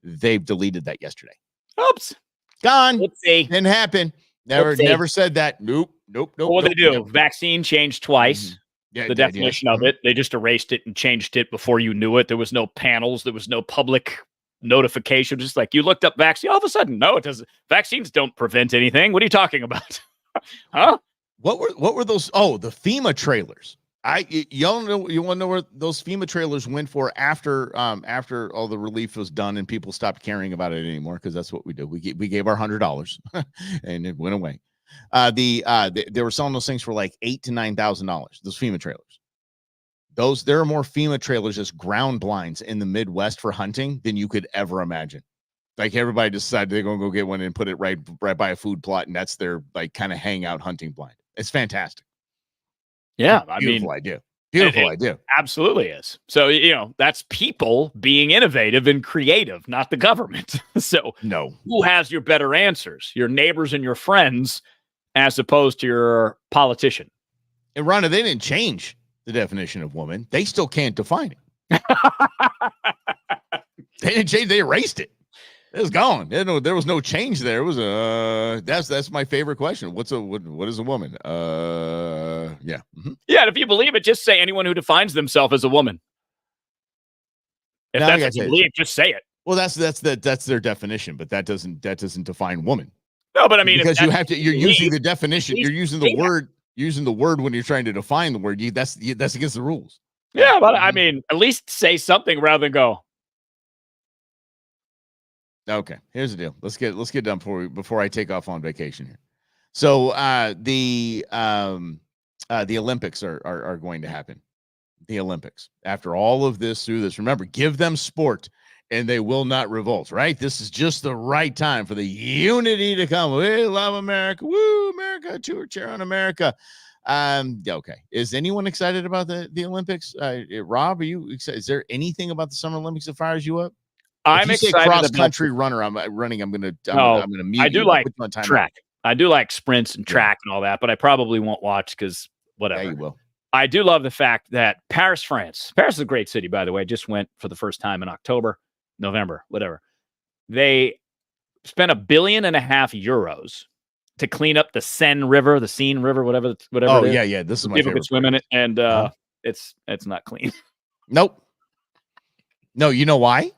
They've deleted that yesterday. Oops. Gone. Oopsie. Didn't happen. Never said that. Nope. What did they do? Vaccine changed twice. Yeah, the definition of it. They just erased it and changed it before you knew it. There was no panels. There was no public notification. Just like you looked up vaccine. All of a sudden, no, it doesn't. Vaccines don't prevent anything. What are you talking about? Huh? What were those? Oh, the FEMA trailers. You want to know where those FEMA trailers went for after all the relief was done and people stopped caring about it anymore, because that's what we did. We gave our $100 and it went away. They were selling those things for like $8,000 to $9,000. Those FEMA trailers. There are more FEMA trailers as ground blinds in the Midwest for hunting than you could ever imagine. Like, everybody decided they're going to go get one and put it right by a food plot, and that's their like kind of hangout hunting blind. It's fantastic. Yeah, Beautiful idea. Beautiful idea. Absolutely is. So, that's people being innovative and creative, not the government. So no, who has your better answers? Your neighbors and your friends, as opposed to your politician. And Rhonda, they didn't change the definition of woman. They still can't define it. They didn't change. They erased it. It was gone. There was no change there. It was that's my favorite question. What is a woman? Yeah. Mm-hmm. Yeah, and if you believe it, just say anyone who defines themselves as a woman. If that's what you believe, just say it. Well, that's their definition, but that doesn't define woman. No, but I mean, because you're using the definition, you're using the word when you're trying to define the word. That's against the rules. Yeah, but I mean, at least say something rather than go. Okay, here's the deal. Let's get done before I take off on vacation here. So the Olympics are going to happen. The Olympics. After all of this, through this, remember, give them sport and they will not revolt, right? This is just the right time for the unity to come. We love America. Woo, America, cheer on America. Okay. Is anyone excited about the Olympics? Rob, are you excited? Is there anything about the Summer Olympics that fires you up? I'm excited. Cross country runner. I'm gonna mute I do like track. I do like sprints and track and all that, but I probably won't watch because whatever. Yeah, you will. I do love the fact that Paris, France. Paris is a great city, by the way. I just went for the first time in November, whatever. They spent €1.5 billion to clean up the Seine River, whatever. Oh, it is. yeah. This is my People favorite. could swim in it, and it's not clean. Nope. No, you know why?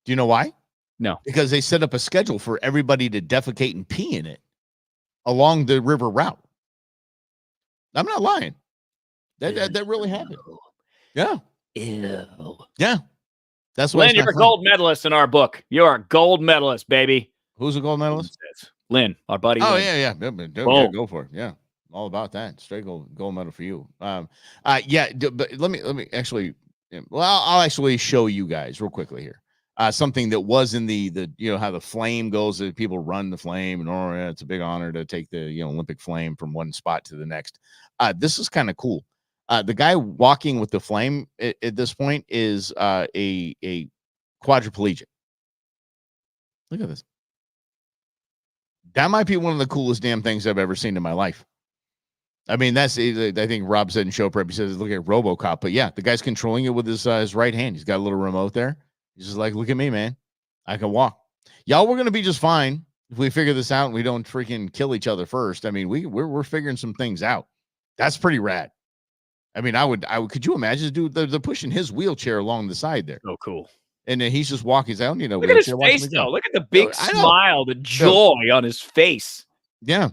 Do you know why? No. Because they set up a schedule for everybody to defecate and pee in it along the river route. I'm not lying. That really happened. Yeah. Ew. Yeah. That's what. Lynn, you're a gold medalist in our book. You're a gold medalist, baby. Who's a gold medalist? Lynn, our buddy. Oh, Lynn. yeah. Go for it. Yeah. All about that. Straight gold medal for you. But let me actually, I'll actually show you guys real quickly here. Something that was in the how the flame goes, that people run the flame, and it's a big honor to take the Olympic flame from one spot to the next. This is kind of cool. The guy walking with the flame at this point is a quadriplegic. Look at this. That might be one of the coolest damn things I've ever seen in my life. I mean, I think Rob said in show prep, he says, look at RoboCop. But yeah, the guy's controlling it with his right hand. He's got a little remote there. He's just like, look at me, man. I can walk. Y'all, we're going to be just fine if we figure this out and we don't freaking kill each other first. I mean, we're figuring some things out. That's pretty rad. I mean, I would, could you imagine, dude, they're pushing his wheelchair along the side there. Oh, cool. And then he's just walking. He's out, Look at his face, though. Look at the big smile, the joy on his face. Yeah.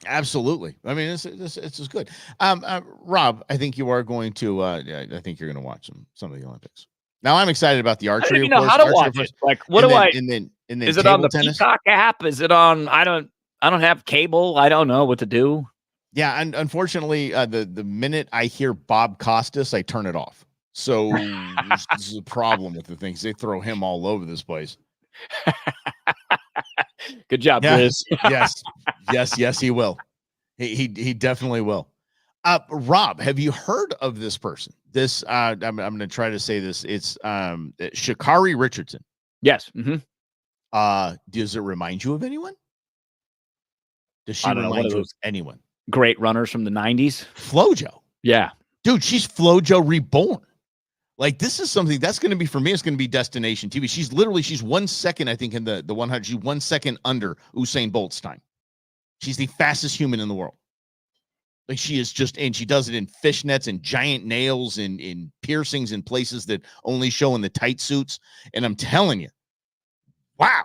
Absolutely. I mean, it's just good. Rob, I think you are going to, I think you're going to watch some of the Olympics. Now I'm excited about the archery. I don't even know how to watch it. Like, what do I? And then is it on the Peacock app? Is it on? I don't have cable. I don't know what to do. Yeah, and unfortunately, the minute I hear Bob Costas, I turn it off. So this is a problem with the things. They throw him all over this place. Good job, Liz. Yes, he will. He definitely will. Rob, have you heard of this person? This I'm going to try to say this. It's Sha'Carri Richardson. Yes. Mm-hmm. Does it remind you of anyone? Does she remind you of anyone? Great runners from the 90s. FloJo. Yeah. Dude, she's FloJo reborn. Like, this is something that's going to be, for me, it's going to be destination TV. She's 1 second, I think, in the 100. She's 1 second under Usain Bolt's time. She's the fastest human in the world. Like, she is just, and she does it in fishnets and giant nails and in piercings in places that only show in the tight suits. And I'm telling you, wow,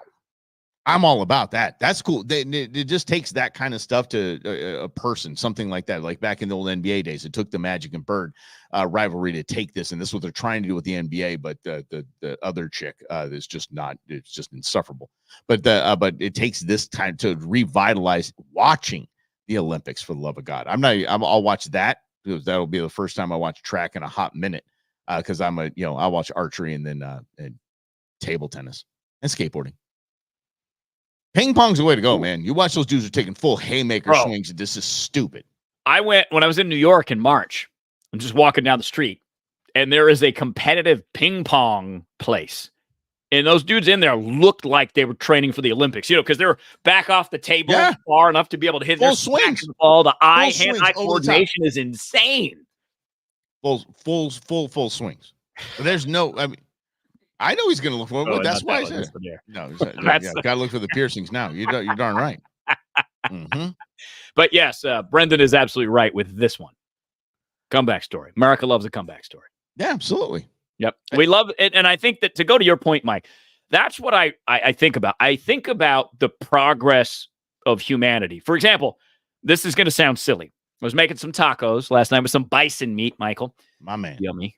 I'm all about that. That's cool. It just takes that kind of stuff to a person, something like that. Like back in the old NBA days, it took the Magic and Bird rivalry to take this, and this is what they're trying to do with the NBA. But the other chick is just not. It's just insufferable. But it takes this time to revitalize watching the Olympics, for the love of God. I'll watch that, because that'll be the first time I watch track in a hot minute. Because I'll watch archery and then and table tennis and skateboarding. Ping pong's the way to go, man. You watch those dudes are taking full haymaker swings, and this is stupid. I went when I was in New York in March. I'm just walking down the street, and there is a competitive ping pong place. And those dudes in there looked like they were training for the Olympics, because they're back off the table far enough to be able to hit their swings. The ball. The hand-eye coordination is insane. Full swings. But there's no, I know he's going to look for it. Oh, That's not why I that one, said this one here. no. That's- Got to look for the piercings now. You're darn right. Mm-hmm. But yes, Brendan is absolutely right with this one. Comeback story. America loves a comeback story. Yeah, absolutely. Yep. We love it. And I think that, to go to your point, Mike, that's what I think about. I think about the progress of humanity. For example, this is going to sound silly. I was making some tacos last night with some bison meat, Michael. My man. Yummy.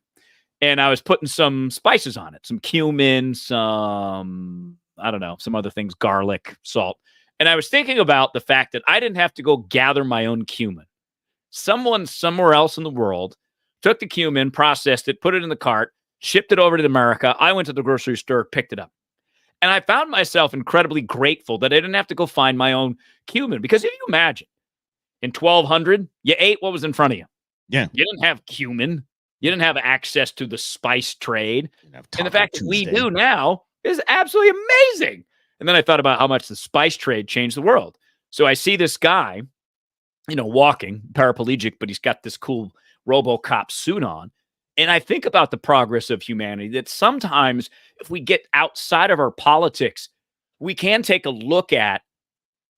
And I was putting some spices on it, some cumin, some, I don't know, some other things, garlic, salt. And I was thinking about the fact that I didn't have to go gather my own cumin. Someone somewhere else in the world took the cumin, processed it, put it in the cart, shipped it over to America. I went to the grocery store, picked it up. And I found myself incredibly grateful that I didn't have to go find my own cumin. Because if you imagine, in 1200, you ate what was in front of you. Yeah. You didn't have cumin. You didn't have access to the spice trade. And the fact that we do now is absolutely amazing. And then I thought about how much the spice trade changed the world. So I see this guy, walking, paraplegic, but he's got this cool RoboCop suit on. And I think about the progress of humanity, that sometimes if we get outside of our politics, we can take a look at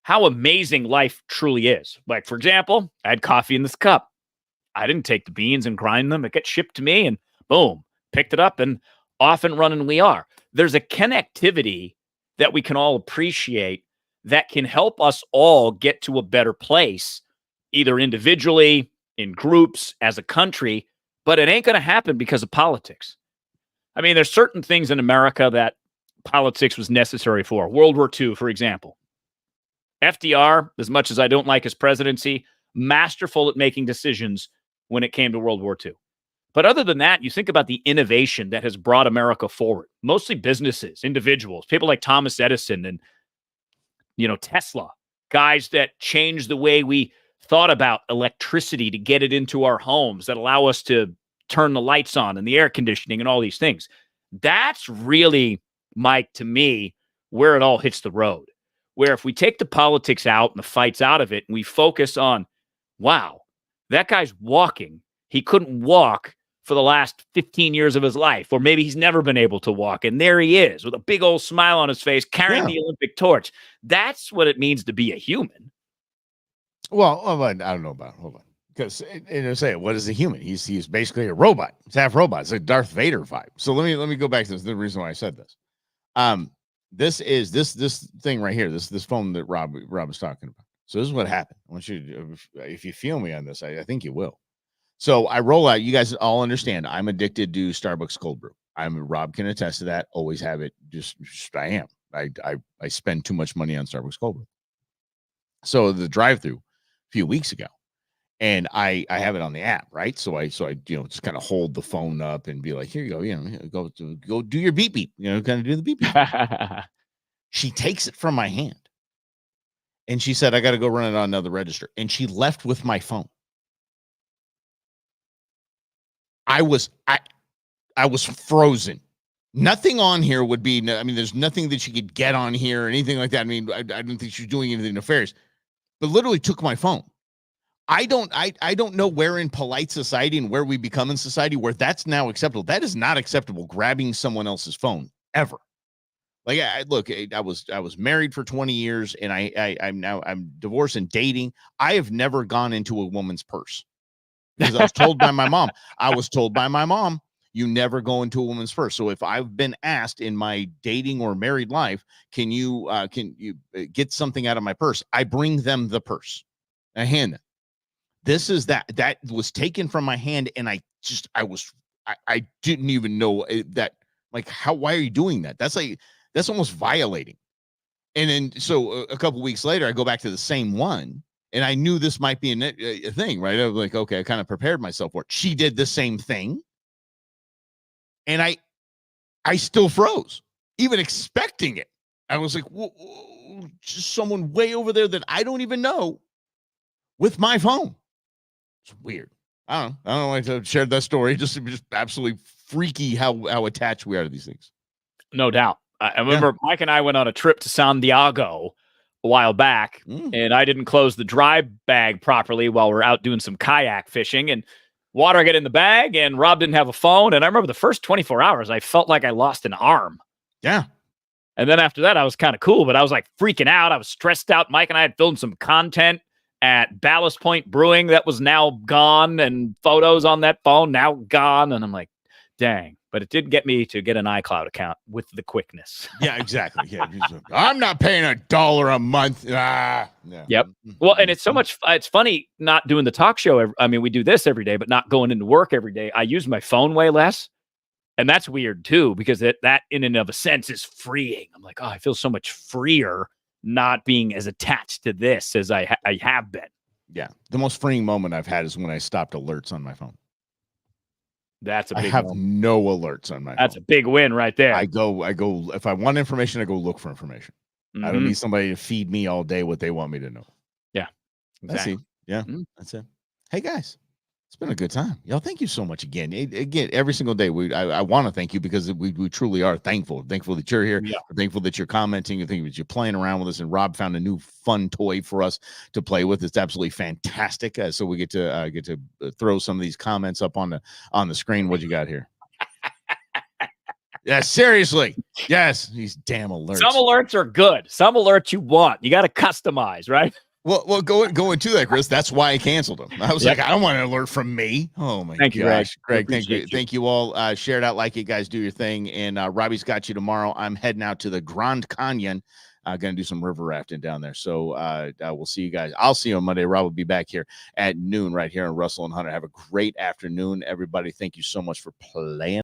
how amazing life truly is. Like, for example, I had coffee in this cup. I didn't take the beans and grind them. It got shipped to me and boom, picked it up, and off and running we are. There's a connectivity that we can all appreciate that can help us all get to a better place, either individually, in groups, as a country, but it ain't going to happen because of politics. I mean, there's certain things in America that politics was necessary for. World War II, for example. FDR, as much as I don't like his presidency, masterful at making decisions when it came to World War II. But other than that, you think about the innovation that has brought America forward. Mostly businesses, individuals, people like Thomas Edison and, Tesla, guys that changed the way we thought about electricity to get it into our homes, that allow us to turn the lights on and the air conditioning and all these things. That's really, Mike, to me, where it all hits the road. Where if we take the politics out and the fights out of it, and we focus on, wow, that guy's walking. He couldn't walk for the last 15 years of his life, or maybe he's never been able to walk. And there he is with a big old smile on his face, carrying the Olympic torch. That's what it means to be a human. Well, I don't know about it. Hold on. Because what is a human? He's basically a robot. It's half robot. It's a Darth Vader vibe. So let me go back to this. The reason why I said this. This is this thing right here. This phone that Rob was talking about. So this is what happened. I want you to, if you feel me on this, I think you will. So I roll out. You guys all understand. I'm addicted to Starbucks cold brew. Rob can attest to that. Always have it. Just I am. I spend too much money on Starbucks cold brew. So the drive-through a few weeks ago, and I have it on the app, right? So I just kind of hold the phone up and be like, here you go, go do your beep beep, kind of do the beep beep. She takes it from my hand, and she said, I got to go run it on another register, and she left with my phone. I was frozen. Nothing on here would be. I mean, there's nothing that she could get on here or anything like that. I mean, I don't think she's doing anything nefarious, but literally took my phone. I don't know where in polite society and where we become in society where that's now acceptable. That is not acceptable. Grabbing someone else's phone ever. Like, I was married for 20 years, and I'm divorced and dating. I have never gone into a woman's purse because I was told by my mom. You never go into a woman's purse. So if I've been asked in my dating or married life, can you get something out of my purse? I bring them the purse. I hand them. This is that was taken from my hand, and I didn't even know that. Like, why are you doing that? That's almost violating. And then so a couple weeks later, I go back to the same one, and I knew this might be a thing, right? I was like, okay, I kind of prepared myself for it. She did the same thing. And I still froze, even expecting it. I was like, whoa, just someone way over there that I don't even know with my phone. It's weird. I don't know why I shared that story. Just absolutely freaky how attached we are to these things. No doubt. I remember Mike and I went on a trip to San Diego a while back, and I didn't close the dry bag properly while we're out doing some kayak fishing. And water get in the bag, and Rob didn't have a phone. And I remember the first 24 hours, I felt like I lost an arm. Yeah. And then after that, I was kind of cool, but I was like freaking out. I was stressed out. Mike and I had filmed some content at Ballast Point Brewing that was now gone, and photos on that phone now gone. And I'm like, dang. But it did get me to get an iCloud account with the quickness. Yeah, exactly. Yeah, I'm not paying $1 a month. Yeah. Yep. Well, and it's so much. It's funny not doing the talk show. I mean, we do this every day, but not going into work every day. I use my phone way less, and that's weird too, because that in and of a sense is freeing. I'm like, oh, I feel so much freer not being as attached to this as I have been. Yeah, the most freeing moment I've had is when I stopped alerts on my phone. That's a big I have moment. no alerts on my That's phone. a big win right there. I go if I want information, I go look for information. I don't need somebody to feed me all day what they want me to know. Yeah. Exactly. That's it. Yeah, that's it. Hey guys, it's been a good time. Y'all, thank you so much again. Again, every single day, I want to thank you because we truly are thankful. Thankful that you're here. Yeah. We're thankful that you're commenting. We're thankful that you're playing around with us. And Rob found a new fun toy for us to play with. It's absolutely fantastic. So we get to throw some of these comments up on the screen. What you got here? Yeah, seriously. Yes, these damn alerts. Some alerts are good. Some alerts you want. You got to customize, right? Well, go into that, Chris. That's why I canceled them. I was like, I don't want an alert from me. Oh my Thank you, gosh, Greg. Thank you, thank you all. Share it out, like it, guys. Do your thing. And Robbie's got you tomorrow. I'm heading out to the Grand Canyon. Going to do some river rafting down there. So we'll see you guys. I'll see you on Monday. Rob will be back here at noon right here on Russell and Hunter. Have a great afternoon, everybody. Thank you so much for playing.